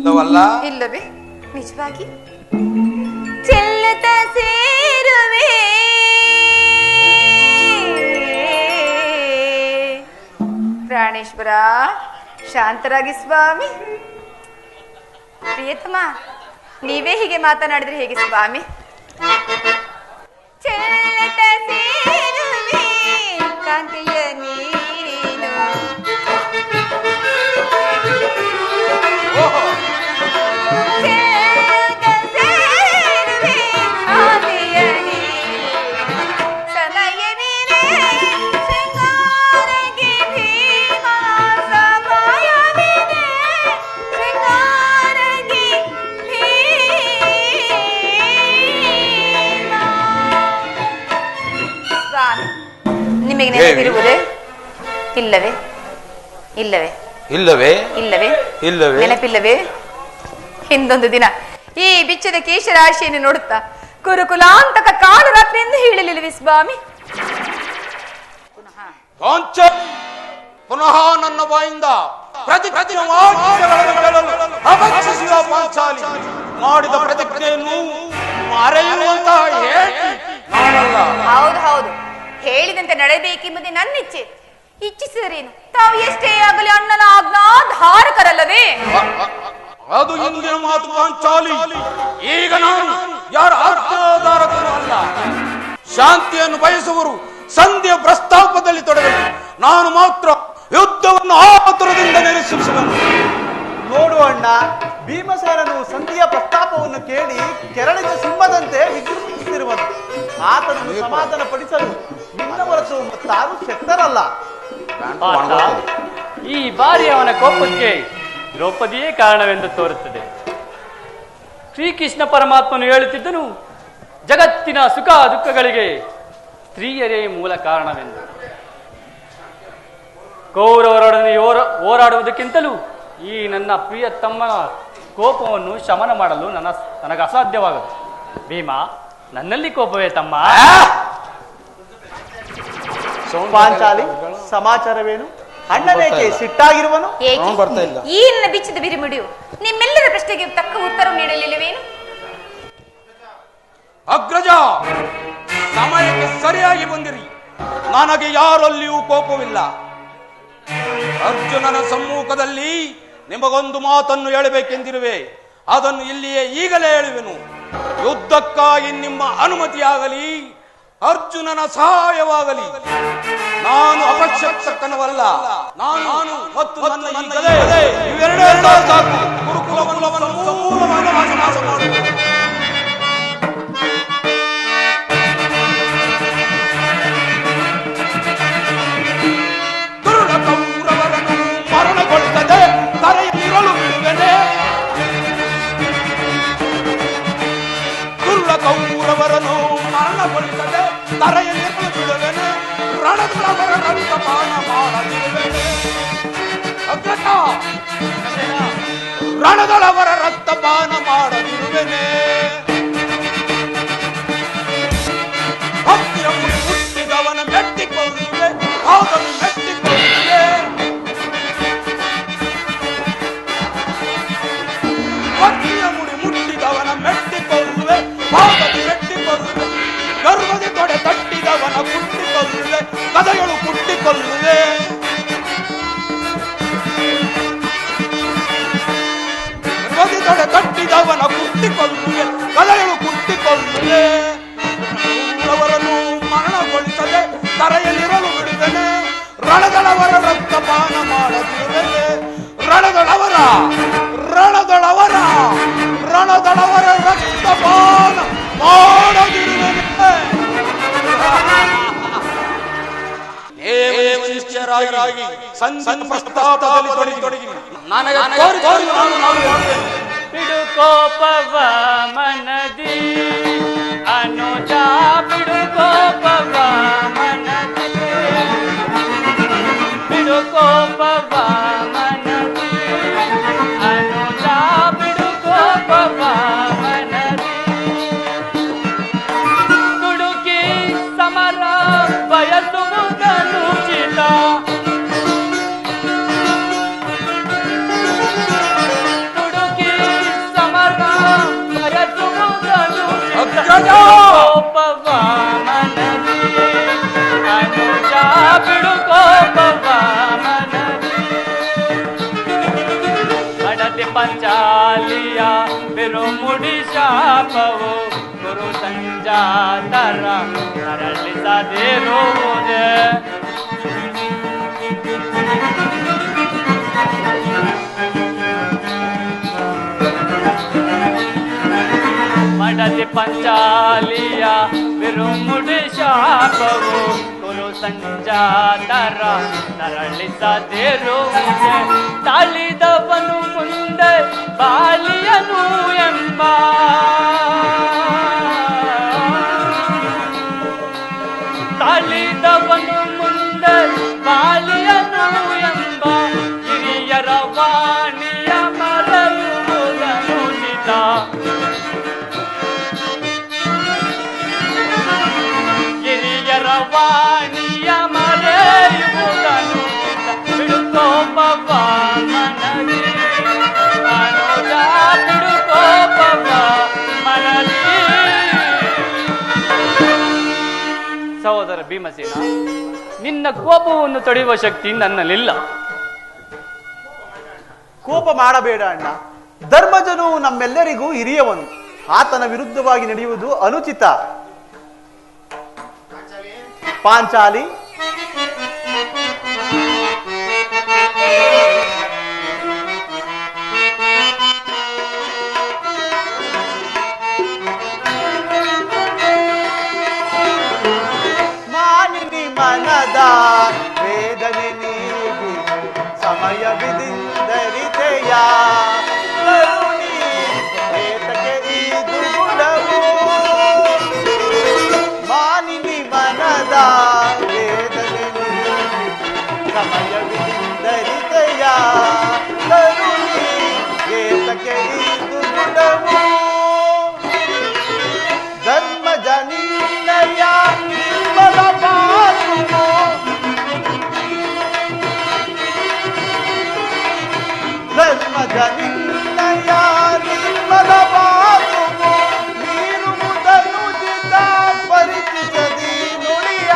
ಶುದ್ಧವಲ್ಲ. ಇಲ್ಲವೇ? ನಿಜವಾಗಿ ಚೆಲ್ಲುತ್ತ ಸೇರುವೆ ಪ್ರಾಣೇಶ್ವರ. ಶಾಂತರಾಗಿ ಸ್ವಾಮಿ. ಪ್ರಿಯತಮ, ನೀವೇ ಹೀಗೆ ಮಾತನಾಡಿದ್ರೆ ಹೇಗೆ ಸ್ವಾಮಿ? ಚೆಲ್ಲುತ್ತ ಸೇರುವೆ ಕಾಂತಿಯ ನೀನು. ನಿಮಗೆ ನೆನಪಿರುವುದೇ? ಇಲ್ಲವೇ? ಇಲ್ಲವೇ? ಇಲ್ಲವೇ? ಇಲ್ಲವೇ? ಇಲ್ಲವೇ? ನೆನಪಿಲ್ಲವೇ? ಹಿಂದೊಂದು ದಿನ ಈ ಬಿಚ್ಚದ ಕೇಶರಾಶಿಯನ್ನು ನೋಡುತ್ತಾ ಕುರುಕುಲಾಂತಕ ಕಾಲರಾತ್ರಿ ಎಂದು ಹೇಳಲಿಲ್ಲವೇ ಸ್ವಾಮಿ? ಪುನಃ ನನ್ನ ಬಾಯಿಂದ ಪಾಂಚಾಲಿ ಮಾಡಿದ ಪ್ರತಿಜ್ಞೆಯನ್ನು ಮರೆಯುವಂತ ಹೌದು ಹೌದು, ಹೇಳಿದಂತೆ ನಡೆಯಬೇಕೆಂಬುದೇ ನನ್ನ ಇಚ್ಛೆ. ಇಚ್ಛಿಸಿದರೇನು? ತಾವು ಎಷ್ಟೇ ಆಗಲಿ ಅಣ್ಣನ ಆಜ್ಞಾಧಾರಕರಲ್ಲವೇ? ಅದು ಇಂದಿನ ಮಾತು ಪಾಂಚಾಲಿ. ಈಗ ನಾನು ಯಾರ ಆಜ್ಞಾಧಾರಕರು ಅಲ್ಲ. ಶಾಂತಿಯನ್ನು ಬಯಸುವರು ಸಂಧಿಯ ಪ್ರಸ್ತಾಪದಲ್ಲಿ ತೊಡಗಲಿ. ನಾನು ಮಾತ್ರ ಯುದ್ಧವನ್ನು ಆತುರದಿಂದ ನಿರೀಕ್ಷಿಸುವನು. ನೋಡು ಅಣ್ಣ, ಭೀಮಸೇನನು ಸಂಧಿಯ ಪ್ರಸ್ತಾಪವನ್ನು ಕೇಳಿ ಕೆರಳಿದ ಸಿಂಹದಂತೆ ವಿಜೃಂಭಿಸುತ್ತಿರುವನು. ಆತನನ್ನು ಸಮಾಧಾನ ಪಡಿಸಲು ನಿನ್ನ ಹೊರತು ಮತ್ತಾರು ಶಕ್ತರಲ್ಲ. ಈ ಬಾರಿ ಅವನ ಕೋಪಕ್ಕೆ ದ್ರೌಪದಿಯೇ ಕಾರಣವೆಂದು ತೋರುತ್ತದೆ. ಶ್ರೀಕೃಷ್ಣ ಪರಮಾತ್ಮನು ಹೇಳುತ್ತಿದ್ದನು, ಜಗತ್ತಿನ ಸುಖ ದುಃಖಗಳಿಗೆ ಸ್ತ್ರೀಯರೇ ಮೂಲ ಕಾರಣವೆಂದು. ಕೌರವರೊಡನೆ ಹೋರಾಡುವುದಕ್ಕಿಂತಲೂ ಈ ನನ್ನ ಪ್ರಿಯ ತಮ್ಮನ ಕೋಪವನ್ನು ಶಮನ ಮಾಡಲು ನನಗೆ ಅಸಾಧ್ಯವಾಗದು. ಭೀಮ, ನನ್ನಲ್ಲಿ ಕೋಪವೇ ತಮ್ಮ? ಪಾಂಚಾಲಿ, ಸಮಾಚಾರವೇನು? ಅಣ್ಣನೇಕೆ ಸಿಟ್ಟಾಗಿರುವನು? ಈ ನನ್ನ ಬಿಚ್ಚಿದ ಬಿರಿಮುಡಿಯು ನಿಮ್ಮೆಲ್ಲರ ಪ್ರಶ್ನೆಗೆ ತಕ್ಕ ಉತ್ತರ ನೀಡಲಿಲ್ಲವೇನು? ಅಗ್ರಜ, ಸಮಯಕ್ಕೆ ಸರಿಯಾಗಿ ಬಂದಿರಿ. ನನಗೆ ಯಾರಲ್ಲಿಯೂ ಕೋಪವಿಲ್ಲ. ಅರ್ಜುನನ ಸಮ್ಮುಖದಲ್ಲಿ ನಿಮಗೊಂದು ಮಾತನ್ನು ಹೇಳಬೇಕೆಂದಿರುವೆ. ಅದನ್ನು ಇಲ್ಲಿಯೇ ಈಗಲೇ ಹೇಳುವೆನು. ಯುದ್ಧಕ್ಕಾಗಿ ನಿಮ್ಮ ಅನುಮತಿಯಾಗಲಿ, ಅರ್ಜುನನ ಸಹಾಯವಾಗಲಿ. ನಾನು ಅಪಕ್ಷಕನವಲ್ಲ. ನಾನು ಮತ್ತು ನನ್ನ ಈ ಗದೆ ಇವೆರಡೇ ಸಾಕು ಗುರುಕುಲವನ್ನು ಸಮೂಲವಾಗಿ ನಾಶ ಮಾಡುವುದು. ಕೌರವರನ್ನು ಮರಣಗೊಳಿಸದೆ ತರೆಯಲಿರಲು ಬಿಡುವೆನೆ. ಕೌರವರನ್ನು ಮರಣಗೊಳಿಸದೆ ತರೆಯಲಿರಲು ಬಿಡುವೆನೆ. ರಣದೊಳವರ ರಕ್ತಪಾನ ಮಾಡದಿರುವೆನೆ. ಅಗ್ರಜ, ರಣದೊಳವರ ರಕ್ತಪಾನ ಮಾಡದಿರುವೆನೆ. ಭಕ್ತಿಯ ಮುಡಿ ಮುಟ್ಟಿದವನ ಮೆಟ್ಟಿಕೊಳ್ಳುವೆ, ಅದನ್ನು ಮೆಟ್ಟಿಕೊಳ್ಳುವೆ. ಭಕ್ತಿಯ ಮುಡಿ ಮುಟ್ಟಿದವನ ಮೆಟ್ಟಿಕೊಳ್ಳುವೆ, ಭಾಗದಿ ಮೆಟ್ಟಿಕೊಳ್ಳುವೆ. ಗರ್ವದಿ ತೊಡೆ ತಟ್ಟಿದವನ ಕುಟ್ಟಿಕೊಳ್ಳುವೆ, ಕದಗಳು ಕುಟ್ಟಿಕೊಳ್ಳುವೆ. ಗರ್ವದಿ ತೊಡೆ ತಟ್ಟಿದವನ ಕುಟ್ಟಿಕೊಳ್ಳುವೆ, ಕದಗಳು ಕುಟ್ಟಿಕೊಳ್ಳುವೆ. ಅವರನ್ನು ಮರಣಗೊಳಿಸದೆ ತರೆಯಲಿರಲು ಬಿಡುವೆನೆ. ರಣದಳವರ ರಕ್ತಪಾನ ಮಾಡದಿರುವೆನೆ. ರಣದಳವರ ರಕ್ತಪಾನ ಮಾಡದಿರುವೆನೆ. ನಿಶ್ಚಯರಾಗಿ ಸಂಧಿ ಪ್ರಸ್ತಾಪದಲ್ಲಿ ತೊಡಗಿ ನನಗೆ ಬಿಡು ಕೋಪವ ಮನದಿ ಅನುಜ, ಬಿಡು ಕೋಪವ ಮನದಿ, ಬಿಡು ಕೋಪವ ಮನದಿ ಅನುಜ, ಬಿಡು ಕೋಪವ ಮನದಿ. ದುಡುಕಿ ಸಮರ ಬಯಸುವುದನುಚಿತ, ದುಡುಕಿ ಕೋಪವ ಮನದಿ ಅನುಜ ಬಿಡು ಕೋಪವ ಮನದಿ ಮಡದಿ ಪಂಚಾಲಿಯ ಬಿರುಮುಡಿ ಶಾಪವು ಗುರು ಸಂಜಾತರ ಅರಳಿಸದಿರುವುದೇ ಮಡದಿ ಪಂಚಾಲಿಯ ಬಿರುಮುಡಿ ಶಾಪವು ಗುರು ಸಂಜಾತರ ನರಳಿಸದಿರುವುದೇ ತಾಳಿದವನು ಮುಂದೆ ಬಾಲಿಯನು ಎಂಬ ತಾಳಿದವನು ಮುಂದೆ ಬಾಲಿಯನು ಎಂಬ ಹಿರಿಯರ ವಾಣಿಯ ಮರೆಯುವುದನುಚಿತ ಹಿರಿಯರ ವಾಣಿಯ ಮರೆಯುವುದನು ಬಿಡುಕೋಪವ ಮನದಿ ಅನುಜ ಬಿಡುಕೋಪವ ಮನದಿ. ಸಹೋದರ ಭೀಮಸೇನ, ನಿನ್ನ ಕೋಪವನ್ನು ತಡೆಯುವ ಶಕ್ತಿ ನನ್ನಲ್ಲಿಲ್ಲ. ಕೋಪ ಮಾಡಬೇಡ ಅಣ್ಣ. ಧರ್ಮಜನು ನಮ್ಮೆಲ್ಲರಿಗೂ ಹಿರಿಯವನು. ಆತನ ವಿರುದ್ಧವಾಗಿ ನಡೆಯುವುದು ಅನುಚಿತ. ಪಾಂಚಾಲಿ, ಮಾನಿನಿ ಮನದ ವೇದನೆ ನೀಗಿ ಸಮಯವಿದಿಂದರಿತೆಯ ಕರುಣಿ ಏತಕ್ಕೆ ಇದು ಗುಣವು. ಮಾನಿನಿ ಮನದ ವೇದನೆ ನೀಗಿ ಸಮಯವಿದಿಂದರಿತೆಯ ಕರುಣಿ ಏತಕ್ಕೆ ಇದು ಗುಣವು. ಧರ್ಮ ಜನಿನಯ ನಿರ್ಮಲ ಪಾತ್ರುವು ಧರ್ಮ ಜನಿನಯ ನಿರ್ಮಲ ಪಾತ್ರುವು ನೀರುವುದನು ಜಿತ ಪರಿಚಿತದಿ ನುಡಿಯ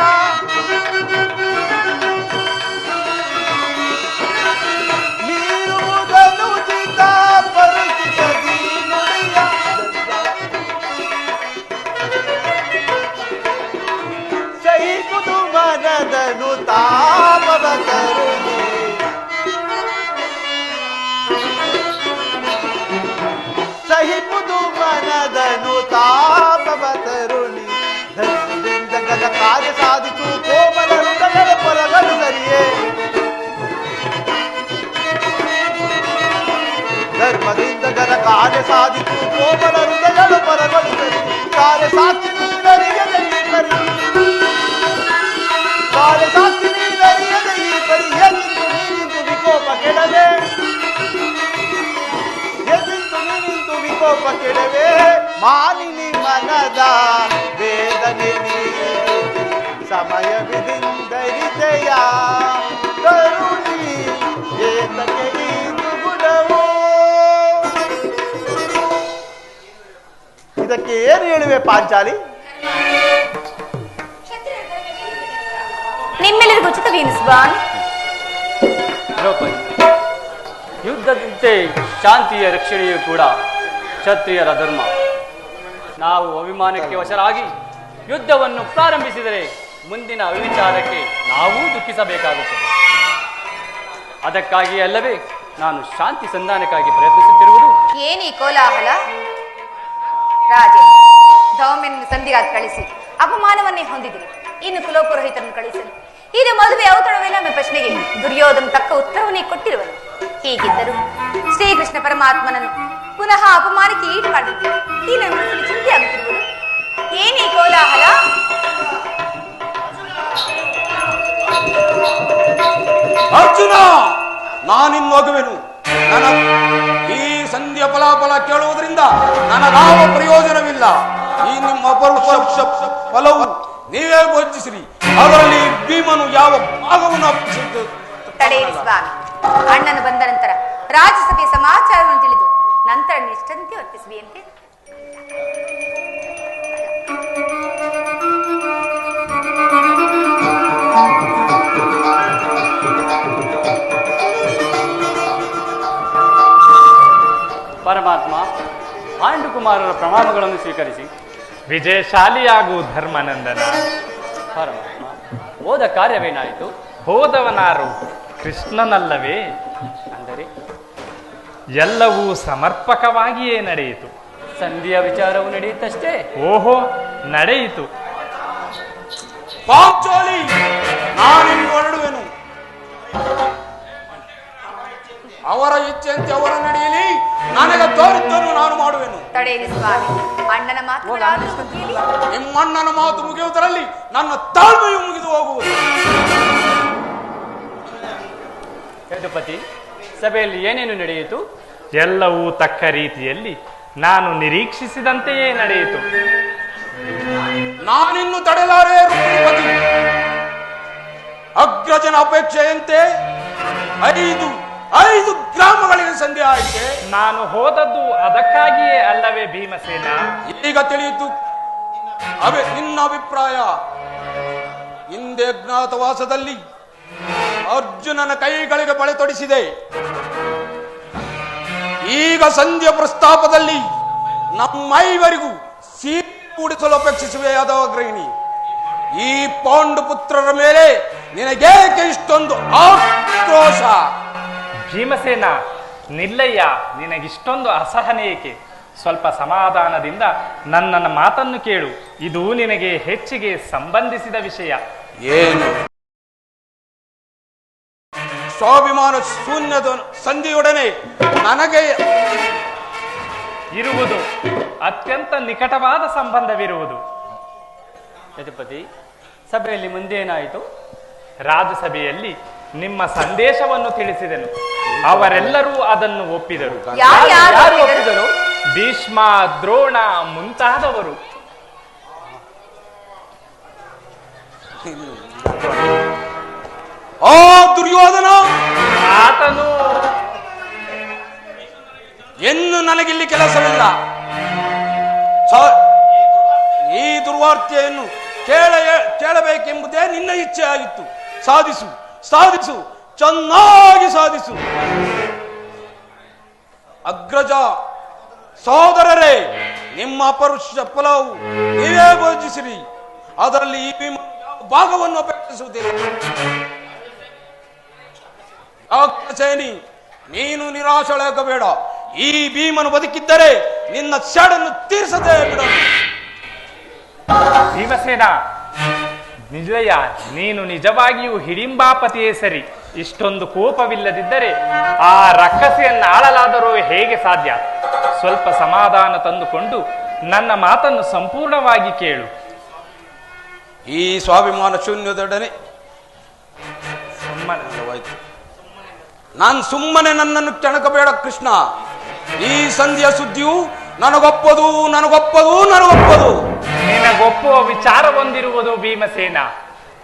ನೀರುವುದನು ಜಿತ ಪರಿಚಿತದಿ ನುಡಿಯ. ಸಹಿಸುವುದು ಮನದನು ತಾಪವ ಕರುಣಿ ಸಹಿಸುವುದು ಮನದನು ತಾಪವ ತರುಣಿ. ಧರ್ಮದಿಂದ ಗದ ಕಾರ್ಯ ಸಾಧಿಸು ಕೋಮಲ ಹೃದಯದ ಪರಗಳು ಸರಿಯೇ. ಧರ್ಮದಿಂದ ಗದ ಕಾರ್ಯ ಸಾಧಿಸು ಕೋಮಲ ಹೃದಯದ ಪರಗಳು ಸರಿ. ಕಾರ್ಯ ಸಾಕ್ಷಿ ನೀಡರಿಯದೆ ಈ ಕರಿ ಕಾರ್ಯ ಸಾಕ್ಷಿ ನೀಡರಿಯದೆ ಈ ಕರಿ ಎದ್ದು ನೀನಿಂದು ವಿಕೋಪ ಕೆಡವೆ ಎದ್ದು ನೀನಿಂದು ವಿಕೋಪ ಕೆಡವೆ. ಮಾನಿನಿ ಮನದ ವೇದನೆ ನೀಗಿ ಸಮಯವಿದಿಂದರಿತೆಯ ಕರುಣಿ ಏತಕ್ಕೆ ಇದು ಗುಣವು. ಇದಕ್ಕೆ ಏನು ಹೇಳುವೆ ಪಾಂಚಾಲಿ? ನಿಮ್ಮೆಲ್ಲರಿಗೂ ಉಚಿತವೇನು ಸ್ವಾಮಿ? ದ್ರೌಪದಿ, ಯುದ್ಧದಂತೆ ಶಾಂತಿಯ ರಕ್ಷಣೆಯೂ ಕೂಡ ಕ್ಷತ್ರಿಯರ ಧರ್ಮ. ನಾವು ಅಭಿಮಾನಕ್ಕೆ ವಶರಾಗಿ ಯುದ್ಧವನ್ನು ಪ್ರಾರಂಭಿಸಿದರೆ ಮುಂದಿನ ಅವಿಚಾರಕ್ಕೆ ನಾವೂ ದುಃಖಿಸಬೇಕಾಗುತ್ತದೆ. ಅದಕ್ಕಾಗಿ ಅಲ್ಲವೇ ನಾನು ಶಾಂತಿ ಸಂಧಾನಕ್ಕಾಗಿ ಪ್ರಯತ್ನಿಸುತ್ತಿರುವುದು. ಏನೀ ಕೋಲಾಹಲ? ರಾಜೇ, ಧೌಮ್ಯನನ್ನು ಸಂಧಿಗಾಗಿ ಕಳಿಸಿ ಅಪಮಾನವನ್ನೇ ಹೊಂದಿದಿರಿ. ಇನ್ನು ಕುಲಪುರೋಹಿತರನ್ನು ಕಳಿಸಲು ಇದು ಮದುವೆ ಔತಣವೆಲ್ಲ ನಮ್ಮ ಪ್ರಶ್ನೆಗೆ ದುರ್ಯೋಧನ ತಕ್ಕ ಉತ್ತರವನ್ನೇ ಕೊಟ್ಟಿರುವನು. ಹೀಗಿದ್ದರೂ ಶ್ರೀಕೃಷ್ಣ ಪರಮಾತ್ಮನನ್ನು ಪುನಃ ಅಪಮಾನಕ್ಕೆ ಈಡು ಮಾಡಿದ್ದು ಈ ನನ್ನ ಮನಸ್ಸಿಗೆ ಚಿಂತೆ ಆಗುತ್ತಿರುವುದು. ಏನೀ ಕೋಲಾಹಲ? ಅರ್ಜುನ, ನಾನಿನ್ನು ಹೋಗುವೆನು. ನನ್ನ ಈ ಸಂಧ್ಯಾ ಫಲಾಫಲ ಕೇಳುವುದರಿಂದ ನನಗಾವ ಪ್ರಯೋಜನವಿಲ್ಲ. ಈ ನಿಮ್ಮ ಅಪರುಷ ಫಲವು ನೀವೇ ಭೋಜಿಸಿರಿ. ಅದರಲ್ಲಿ ಭೀಮನು ಯಾವ ಭಾಗವನ್ನು ಅಪ್ಪಿಸಿದ್ದು? ತಡೆಯಿರಿ ಸ್ವಾಮಿ. ಅಣ್ಣನು ಬಂದ ನಂತರ ರಾಜ್ಯಸಭೆಯ ಸಮಾಚಾರವನ್ನು ತಿಳಿದು ನಂತರ ನಿಷ್ಠಂತೆ ವರ್ತಿಸುವಿಯಂತೆ. ಗುರುಕುಮಾರರ ಪ್ರಣಾಮಗಳನ್ನು ಸ್ವೀಕರಿಸಿ. ವಿಜಯಶಾಲಿಯಾಗು ಧರ್ಮನಂದನ. ಪರಮಾತ್ಮ, ಹೋದ ಕಾರ್ಯವೇನಾಯಿತು? ಹೋದವನಾರು ಕೃಷ್ಣನಲ್ಲವೇ? ಅಂದರೆ ಎಲ್ಲವೂ ಸಮರ್ಪಕವಾಗಿಯೇ ನಡೆಯಿತು. ಸಂಧಿಯ ವಿಚಾರವು ನಡೆಯುತ್ತಷ್ಟೇ. ಓಹೋ, ನಡೆಯಿತು. ಪಾಂಚಾಲಿ, ನಾನಿನ್ನು ಹೊರಡುವೆನು. ಅವರ ಇಚ್ಛೆಯಂತೆ ಅವರ ನಡೆಯಲಿ, ನನಗೆ ತೋರಿದ್ದನ್ನು ನಾನು ಮಾಡುವೆನು. ತಡೆಯಿರಿ ಸ್ವಾಮಿ, ಅಣ್ಣನ ಮಾತುಗಳಾದರೂ ಕೇಳಿ. ನಿಮ್ಮಣ್ಣನ ಮಾತು ಮುಗಿಯುವುದರಲ್ಲಿ ನನ್ನ ತಾಳ್ಮೆಯು ಮುಗಿದು ಹೋಗುವುದು. ಯದುಪತಿ, ಸಭೆಯಲ್ಲಿ ಏನೇನು ನಡೆಯಿತು? ಎಲ್ಲವೂ ತಕ್ಕ ರೀತಿಯಲ್ಲಿ ನಾನು ನಿರೀಕ್ಷಿಸಿದಂತೆಯೇ ನಡೆಯಿತು. ನಾನಿನ್ನು ತಡೆಲಾರೆ ರುಕ್ಮಿಣಿಪತಿ. ಅಗ್ರಜನ ಅಪೇಕ್ಷೆಯಂತೆ ಐದು ಗ್ರಾಮಗಳಿಗೆ ಸಂಧಿ ಆಯಿತೆ. ನಾನು ಹೋದದ್ದು ಅದಕ್ಕಾಗಿಯೇ ಅಲ್ಲವೇ ಭೀಮಸೇನ? ಈಗ ತಿಳಿಯಿತು. ನಿನ್ನ ಅಭಿಪ್ರಾಯ. ಹಿಂದೆ ಜ್ಞಾತವಾಸದಲ್ಲಿ ಅರ್ಜುನನ ಕೈಗಳಿಗೆ ಬಳೆ ತೊಡಿಸಿದೆ. ಈಗ ಸಂಧ್ಯಾ ಪ್ರಸ್ತಾಪದಲ್ಲಿ ನಮ್ಮೈವರಿಗೂ ಸೀರೆ ಕೂಡಿಸಲು ಅಪೇಕ್ಷಿಸುವೆ ಯಾದವ ಗೃಹಿಣಿ. ಈ ಪಾಂಡು ಪುತ್ರರ ಮೇಲೆ ನಿನಗೇಕೆ ಇಷ್ಟೊಂದು ಆಕ್ರೋಶ? ಭೀಮಸೇನ, ನಿಲ್ಲಯ್ಯ, ನಿನಗಿಷ್ಟೊಂದು ಅಸಹನೆ ಏಕೆ? ಸ್ವಲ್ಪ ಸಮಾಧಾನದಿಂದ ನನ್ನ ಮಾತನ್ನು ಕೇಳು. ಇದು ನಿನಗೆ ಹೆಚ್ಚಿಗೆ ಸಂಬಂಧಿಸಿದ ವಿಷಯ. ಏನು? ಸ್ವಾಭಿಮಾನ ಶೂನ್ಯದ ಸಂಧಿಯೊಡನೆ ನನಗೆ ಇರುವುದು ಅತ್ಯಂತ ನಿಕಟವಾದ ಸಂಬಂಧವಿರುವುದು. ಯದುಪತಿ, ಸಭೆಯಲ್ಲಿ ಮುಂದೇನಾಯಿತು? ರಾಜಸಭೆಯಲ್ಲಿ ನಿಮ್ಮ ಸಂದೇಶವನ್ನು ತಿಳಿಸಿದೆನು. ಅವರೆಲ್ಲರೂ ಅದನ್ನು ಒಪ್ಪಿದರು. ಯಾರು ಒಪ್ಪಿದರು? ಭೀಷ್ಮ, ದ್ರೋಣ ಮುಂತಾದವರು. ಆ ದುರ್ಯೋಧನ ಆತನು ಎಂದು ನನಗಿಲ್ಲಿ ಕೆಲಸವಿಲ್ಲ. ಈ ದುರ್ವಾರ್ತೆಯನ್ನು ಕೇಳಬೇಕೆಂಬುದೇ ನಿನ್ನ ಇಚ್ಛೆ ಆಗಿತ್ತು. ಸಾಧಿಸು, ಸಾಧಿಸು, ಚೆನ್ನಾಗಿ ಸಾಧಿಸು. ಅಗ್ರಜ ಸಹೋದರರೇ, ನಿಮ್ಮ ಅಪರುಷ ಫಲವು ನೀವೇ ಭೋಜಿಸಿರಿ. ಅದರಲ್ಲಿ ಈ ಭಾಗವನ್ನು ಅಪೇಕ್ಷಿಸುವುದಿಲ್ಲ. ಸೇನಿ, ನೀನು ನಿರಾಶಳಾಗಬೇಡ. ಈ ಭೀಮನು ಬದುಕಿದ್ದರೆ ನಿನ್ನ ಸೇಡನ್ನು ತೀರಿಸದೇ ಬಿಡ. ಭೀಮಸೇನ, ನಿಜಯ್ಯ, ನೀನು ನಿಜವಾಗಿಯೂ ಹಿಡಿಂಬಾಪತಿಯೇ ಸರಿ. ಇಷ್ಟೊಂದು ಕೋಪವಿಲ್ಲದಿದ್ದರೆ ಆ ರಕ್ಕಸೆಯನ್ನು ಆಳಲಾದರೂ ಹೇಗೆ ಸಾಧ್ಯ? ಸ್ವಲ್ಪ ಸಮಾಧಾನ ತಂದುಕೊಂಡು ನನ್ನ ಮಾತನ್ನು ಸಂಪೂರ್ಣವಾಗಿ ಕೇಳು. ಈ ಸ್ವಾಭಿಮಾನ ಶೂನ್ಯದೊಡನೆ ನಾನು ಸುಮ್ಮನೆ ನನ್ನನ್ನು ಕೆಣಕಬೇಡ ಕೃಷ್ಣ. ಈ ಸಂಧಿಯ ಸುದ್ದಿಯು ನನಗೊಪ್ಪದು. ನಿನಗೊಪ್ಪುವ ವಿಚಾರ ಹೊಂದಿರುವುದು ಭೀಮಸೇನ.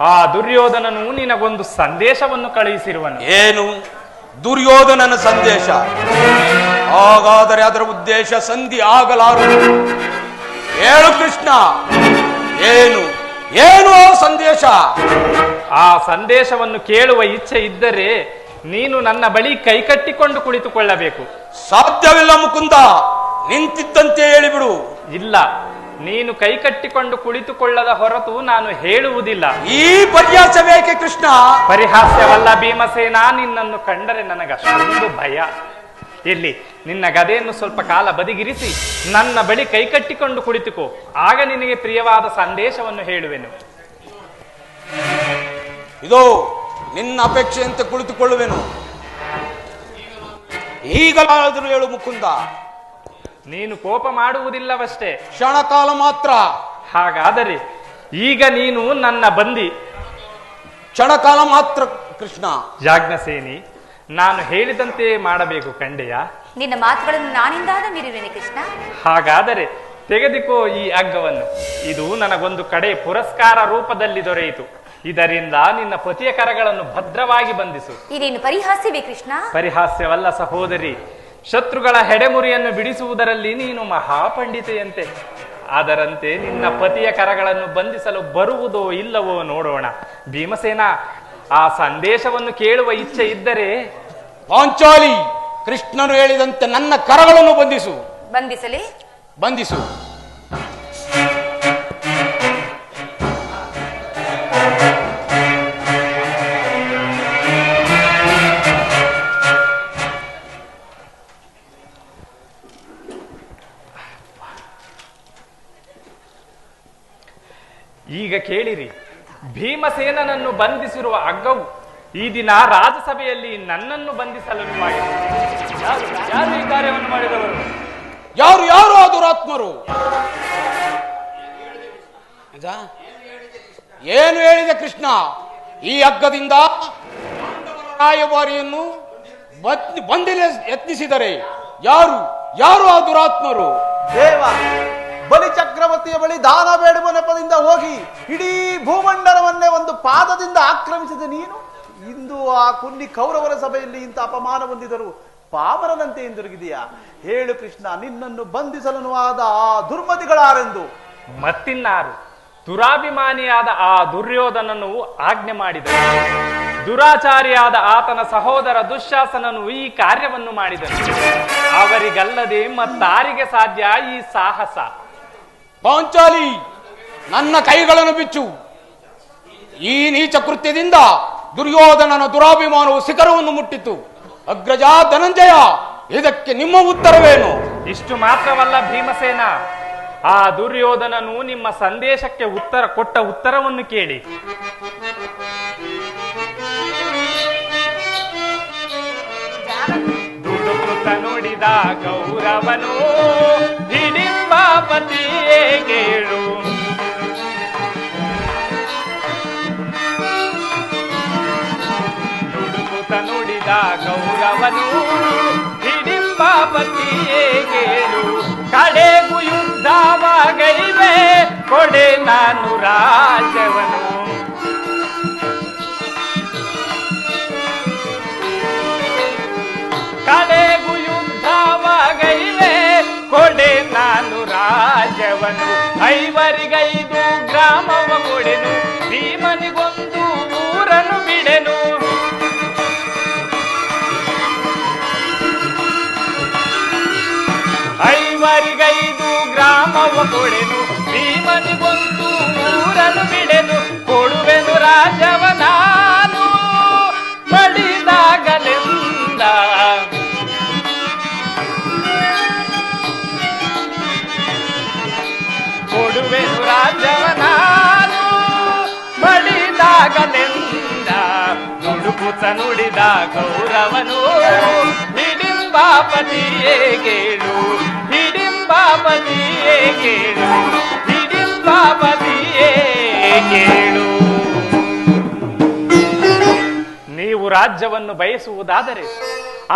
ಆ ದುರ್ಯೋಧನನು ನಿನಗೊಂದು ಸಂದೇಶವನ್ನು ಕಳುಹಿಸಿರುವನು. ಏನು? ದುರ್ಯೋಧನನ ಸಂದೇಶ? ಹಾಗಾದರೆ ಅದರ ಉದ್ದೇಶ ಸಂಧಿ ಆಗಲಾರದು. ಹೇಳು ಕೃಷ್ಣ, ಏನು ಆ ಸಂದೇಶ? ಆ ಸಂದೇಶವನ್ನು ಕೇಳುವ ಇಚ್ಛೆ ಇದ್ದರೆ ನೀನು ನನ್ನ ಬಳಿ ಕೈಕಟ್ಟಿಕೊಂಡು ಕುಳಿತುಕೊಳ್ಳಬೇಕು. ಸಾಧ್ಯವಿಲ್ಲ ಮುಕುಂದ, ನಿಂತಿದ್ದಂತೆ ಹೇಳಿಬಿಡು. ಇಲ್ಲ, ನೀನು ಕೈಕಟ್ಟಿಕೊಂಡು ಕುಳಿತುಕೊಳ್ಳದ ಹೊರತು ನಾನು ಹೇಳುವುದಿಲ್ಲ. ಈ ಪರ್ಯಾಸ ಬೇಕೆ ಕೃಷ್ಣ? ಪರಿಹಾಸ್ಯವಲ್ಲ ಭೀಮಸೇನ, ನಿನ್ನನ್ನು ಕಂಡರೆ ನನಗಷ್ಟೊಂದು ಭಯ. ಇಲ್ಲಿ ನಿನ್ನ ಗದೆಯನ್ನು ಸ್ವಲ್ಪ ಕಾಲ ಬದಿಗಿರಿಸಿ ನನ್ನ ಬಳಿ ಕೈಕಟ್ಟಿಕೊಂಡು ಕುಳಿತುಕೋ. ಆಗ ನಿನಗೆ ಪ್ರಿಯವಾದ ಸಂದೇಶವನ್ನು ಹೇಳುವೆನು. ಇದು ನಿನ್ನ ಅಪೇಕ್ಷೆಯಂತೆ ಕುಳಿತುಕೊಳ್ಳುವೆನು. ಈಗಲಾದರೂ ಹೇಳು ಮುಕುಂದ. ನೀನು ಕೋಪ ಮಾಡುವುದಿಲ್ಲವಷ್ಟೇ, ಕ್ಷಣಕಾಲ ಮಾತ್ರ. ಹಾಗಾದರೆ ಈಗ ನೀನು ನನ್ನ ಬಂದಿ. ಕ್ಷಣಕಾಲ ಮಾತ್ರ ಕೃಷ್ಣ. ಯಾಜ್ಞಸೇನಿ, ನಾನು ಹೇಳಿದಂತೆ ಮಾಡಬೇಕು ಕಂಡೆಯ? ನಿನ್ನ ಮಾತುಗಳನ್ನು ನಾನಿಂದಾದ ಮೀರುವೆನೆ ಕೃಷ್ಣ. ಹಾಗಾದರೆ ತೆಗೆದುಕೋ ಈ ಹಗ್ಗವನ್ನು. ಇದು ನನಗೊಂದು ಕಡೆ ಪುರಸ್ಕಾರ ರೂಪದಲ್ಲಿ ದೊರೆಯಿತು. ಇದರಿಂದ ನಿನ್ನ ಪತಿಯ ಕರಗಳನ್ನು ಭದ್ರವಾಗಿ ಬಂಧಿಸು. ಇದೇನು ಪರಿಹಾಸ್ಯವೇ ಕೃಷ್ಣ? ಪರಿಹಾಸ್ಯವಲ್ಲ ಸಹೋದರಿ. ಶತ್ರುಗಳ ಹೆಡೆಮುರಿಯನ್ನು ಬಿಡಿಸುವುದರಲ್ಲಿ ನೀನು ಮಹಾಪಂಡಿತೆಯಂತೆ. ಅದರಂತೆ ನಿನ್ನ ಪತಿಯ ಕರಗಳನ್ನು ಬಂಧಿಸಲು ಬರುವುದೋ ಇಲ್ಲವೋ ನೋಡೋಣ. ಭೀಮಸೇನ, ಆ ಸಂದೇಶವನ್ನು ಕೇಳುವ ಇಚ್ಛೆ ಇದ್ದರೆ ಪಾಂಚಾಲಿ, ಕೃಷ್ಣನು ಹೇಳಿದಂತೆ ನನ್ನ ಕರಗಳನ್ನು ಬಂಧಿಸು. ಬಂಧಿಸಲಿ? ಬಂಧಿಸು. ಈಗ ಕೇಳಿರಿ, ಭೀಮಸೇನನನ್ನು ಬಂಧಿಸಿರುವ ಹಗ್ಗವು ಈ ದಿನ ರಾಜಸಭೆಯಲ್ಲಿ ನನ್ನನ್ನು ಬಂಧಿಸಲು ಯಾರು ಈ ಕಾರ್ಯವನ್ನು ಮಾಡಿದವರು? ಯಾರು ಯಾರು ಆ ದುರಾತ್ಮರು? ಏನು ಹೇಳಿದೆ ಕೃಷ್ಣ? ಈ ಹಗ್ಗದಿಂದ ರಾಯಭಾರಿಯನ್ನು ಬಂದಿಲೆ ಯತ್ನಿಸಿದರೆ ಯಾರು ಯಾರು ಆ ದುರಾತ್ಮರು? ದೇವ, ಬಲಿ ಚಕ್ರವರ್ತಿಯ ಬಳಿ ದಾನ ಬೇಡುವ ನೆಪದಿಂದ ಹೋಗಿ ಇಡೀ ಭೂಮಂಡಲವನ್ನೇ ಒಂದು ಪಾದದಿಂದ ಆಕ್ರಮಿಸಿದ ನೀನು ಇಂದು ಆ ಕುನ್ನಿ ಕೌರವರ ಸಭೆಯಲ್ಲಿ ಇಂಥ ಅಪಮಾನ ಹೊಂದಿದರು ಪಾಮರನಂತೆ ಹಿಂದಿರುಗಿದೆಯಾ? ಹೇಳು ಕೃಷ್ಣ, ನಿನ್ನನ್ನು ಬಂಧಿಸಲು ಆದ ಆ ದುರ್ಮತಿಗಳಾರೆಂದು? ಮತ್ತಿನ್ನಾರು? ದುರಾಭಿಮಾನಿಯಾದ ಆ ದುರ್ಯೋಧನನು ಆಜ್ಞೆ ಮಾಡಿದನು. ದುರಾಚಾರಿಯಾದ ಆತನ ಸಹೋದರ ದುಶ್ಯಾಸನನು ಈ ಕಾರ್ಯವನ್ನು ಮಾಡಿದನು. ಅವರಿಗಲ್ಲದೆ ಮತ್ತಾರಿಗೆ ಸಾಧ್ಯ ಈ ಸಾಹಸ? ಪಾಂಚಾಲಿ, ನನ್ನ ಕೈಗಳನ್ನು ಬಿಚ್ಚು. ಈ ನೀಚ ಕೃತ್ಯದಿಂದ ದುರ್ಯೋಧನನ ದುರಾಭಿಮಾನವು ಶಿಖರವನ್ನು ಮುಟ್ಟಿತು. ಅಗ್ರಜ ಧನಂಜಯ, ಇದಕ್ಕೆ ನಿಮ್ಮ ಉತ್ತರವೇನು? ಇಷ್ಟು ಮಾತ್ರವಲ್ಲ ಭೀಮಸೇನ, ಆ ದುರ್ಯೋಧನನು ನಿಮ್ಮ ಸಂದೇಶಕ್ಕೆ ಕೊಟ್ಟ ಉತ್ತರವನ್ನು ಕೇಳಿ. ದುಡುಕುತ್ತ ನುಡಿದ ಕೌರವನು ಹಿಡಿಂಬಾಪತಿಯೇ ಕೇಳು. ದುಡುಕುತ್ತ ನುಡಿದ ಕೌರವನು ಹಿಡಿಂಬಾಪತಿಯೇ ಕೇಳು. ಕಡೆಗೂ ಯುದ್ಧವಾಗೈವೆ ಕೊಡೆ ನಾನು ರಾಜ್ಯವನು. ಕಡೆಗೂ ಯುದ್ಧವಾಗೈವೆ ಕೊಡೆ ನಾನು ರಾಜ್ಯವನು. 5 ಗ್ರಾಮವ ಕೊಡೆನು, ಭೀಮನಿಗೊಂದು ಊರನ್ನು ಬಿಡೆನು. 5 ಗ್ರಾಮವ ಕೊಡೆನು, ಭೀಮನಿಗೊಂದು ಊರನ್ನು ಬಿಡೆನು. ಕೊಡುವೆನು ರಾಜವ ನಾನು ಮಡಿದಾಗಲೆಂದ. ಕೊಡುವೆನು ರಾಜವ ನಾನು ಮಡಿದಾಗಲೆಂದ. ನುಡುಕುತ್ತ ನುಡಿದ ಕೌರವನು ಹಿಡಿಂಬಾಪತಿಯೇ ಕೇಳು. ಹಿಡಿಂಬಾಪತಿಯೇ ಕೇಳು. ಹಿಡಿಂಬಾಪತಿಯೇ ಕೇಳು. ನೀವು ರಾಜ್ಯವನ್ನು ಬಯಸುವುದಾದರೆ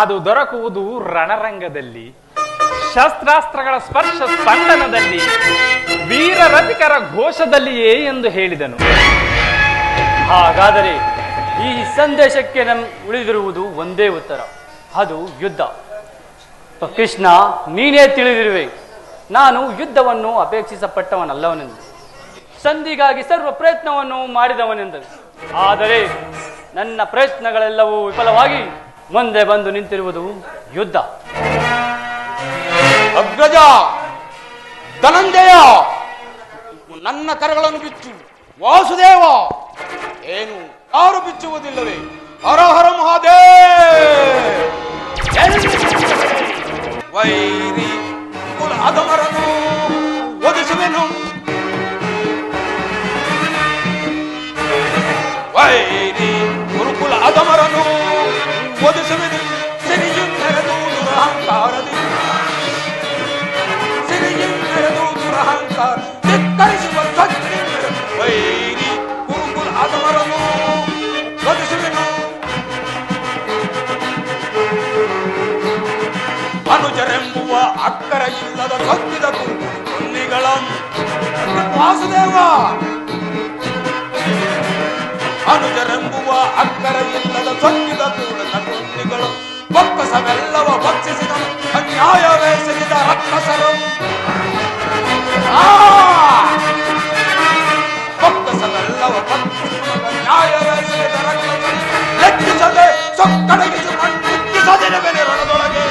ಅದು ದೊರಕುವುದು ರಣರಂಗದಲ್ಲಿ, ಶಸ್ತ್ರಾಸ್ತ್ರಗಳ ಸ್ಪರ್ಶ ಸ್ಪಂದನದಲ್ಲಿ, ವೀರರಥಿಕರ ಘೋಷದಲ್ಲಿಯೇ ಎಂದು ಹೇಳಿದನು. ಹಾಗಾದರೆ ಈ ಸಂದೇಶಕ್ಕೆ ಉಳಿದಿರುವುದು ಒಂದೇ ಉತ್ತರ, ಅದು ಯುದ್ಧ. ಕೃಷ್ಣ, ನೀನೇ ತಿಳಿದಿರುವೆ, ನಾನು ಯುದ್ಧವನ್ನು ಅಪೇಕ್ಷಿಸಪಟ್ಟವನಲ್ಲವನೆಂದು, ಸಂಧಿಗಾಗಿ ಸರ್ವ ಪ್ರಯತ್ನವನ್ನು ಮಾಡಿದವನೆಂದು. ಆದರೆ ನನ್ನ ಪ್ರಯತ್ನಗಳೆಲ್ಲವೂ ವಿಫಲವಾಗಿ ಮುಂದೆ ಬಂದು ನಿಂತಿರುವುದು ಯುದ್ಧ. ಅಗ್ರಜ ಧನಂಜಯ, ನನ್ನ ಕರಗಳನ್ನು ಬಿಚ್ಚು. ವಾಸುದೇವ, ಏನು ಯಾರು ಬಿಚ್ಚುವುದಿಲ್ಲವೇ? ಹರ ಹರ ಮಹಾದೇವ್. ವೈರಿ ಕುಲ ಅಧಮರನು ಒದಿಸುವೆನು. ವೈರಿ ಗುರುಕುಲ ಅಧಮರನು ಒದಿಸುವೆನು. ಸಿರಿಯು ನೆರೆದು ದುರಹಂಕಾರದಿ, ಸಿರಿಯು ನೆರೆದು ದುರಹಂಕಾರ ಧಿಕ್ಕರಿಸುವ ವೈರಿ ಗುರುಕುಲ ಅಧಮರನು ಒದಿಸುವೆನು. ಅನುಜರೆಂಬುವ ಅಕ್ಕರ ಇಲ್ಲದ ಸೊಕ್ಕಿದ ಕುನ್ನಿಗಳ ವಾಸುದೇವ. ಅನುಜರೆಂಬುವ ಅಕ್ಕರ ಇಲ್ಲದ ಸೊಕ್ಕಿದ ಕೂಡದ ಕುನ್ನಿಗಳು ಬೊಕ್ಕಸವೆಲ್ಲವ ಭಕ್ಷಿಸಿದ ಅನ್ಯಾಯವೆಸಗಿದ ರಕ್ಕಸರು. ಬೊಕ್ಕಸವೆಲ್ಲವ ಭಕ್ಷಿಸಿದ ಅನ್ಯಾಯವೆಸಗಿದ ರಕ್ಕಸರು ಲೆಕ್ಕಿಸದೆ ಸೊಕ್ಕಡಗಿಸಿ ಮಣ್ಣಿಕ್ಕಿಸದಿರುವೆನೆ ರಣದೊಳಗೆ.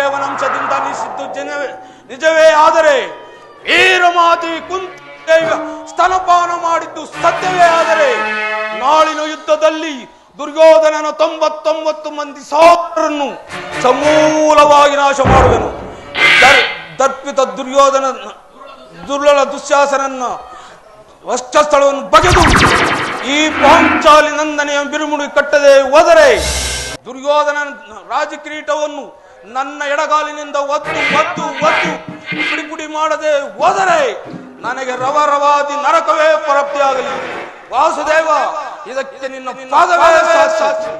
ವಾಸುದೇವನಂಶದಿಂದ ಅನಿಸಿದ್ದು ನಿಜವೇ ಆದರೆ ವೀರಮಾತಿ ಕುಂತಿದೇವಿಯ ಸ್ತನಪಾನ ಮಾಡಿದ್ದು ಸತ್ಯವೇ ಆದರೆ ನಾಳಿನ ಯುದ್ಧದಲ್ಲಿ ದುರ್ಯೋಧನನ 99 ಮಂದಿ ಸಹೋದರರನ್ನು ಸಮೂಲವಾಗಿ ನಾಶ ಮಾಡುವೆನು. ದರ್ಪಿತ ದುರ್ಯೋಧನ ದುರ್ಬಲ ದುಶ್ಯಾಸನನ್ನ ವಕ್ಷಸ್ಥಳವನ್ನು ಬಗೆದು ಈ ಪಾಂಚಾಲಿ ನಂದನೆಯ ಬಿರುಮುಡಿ ಕಟ್ಟದೆ ಹೋದರೆ ದುರ್ಯೋಧನ ರಾಜಕಿರೀಟವನ್ನು ನನ್ನ ಎಡಗಾಲಿನಿಂದ ಒತ್ತು ಪುಡಿ ಮಾಡದೆ ಹೋದರೆ ನನಗೆ ರವರವಾದಿ ನರಕವೇ ಪ್ರಾಪ್ತಿಯಾಗಲಿ. ವಾಸುದೇವ, ಇದಕ್ಕೆ ನಿನ್ನ ಪಾದವೇ ಸಾಕ್ಷಿ.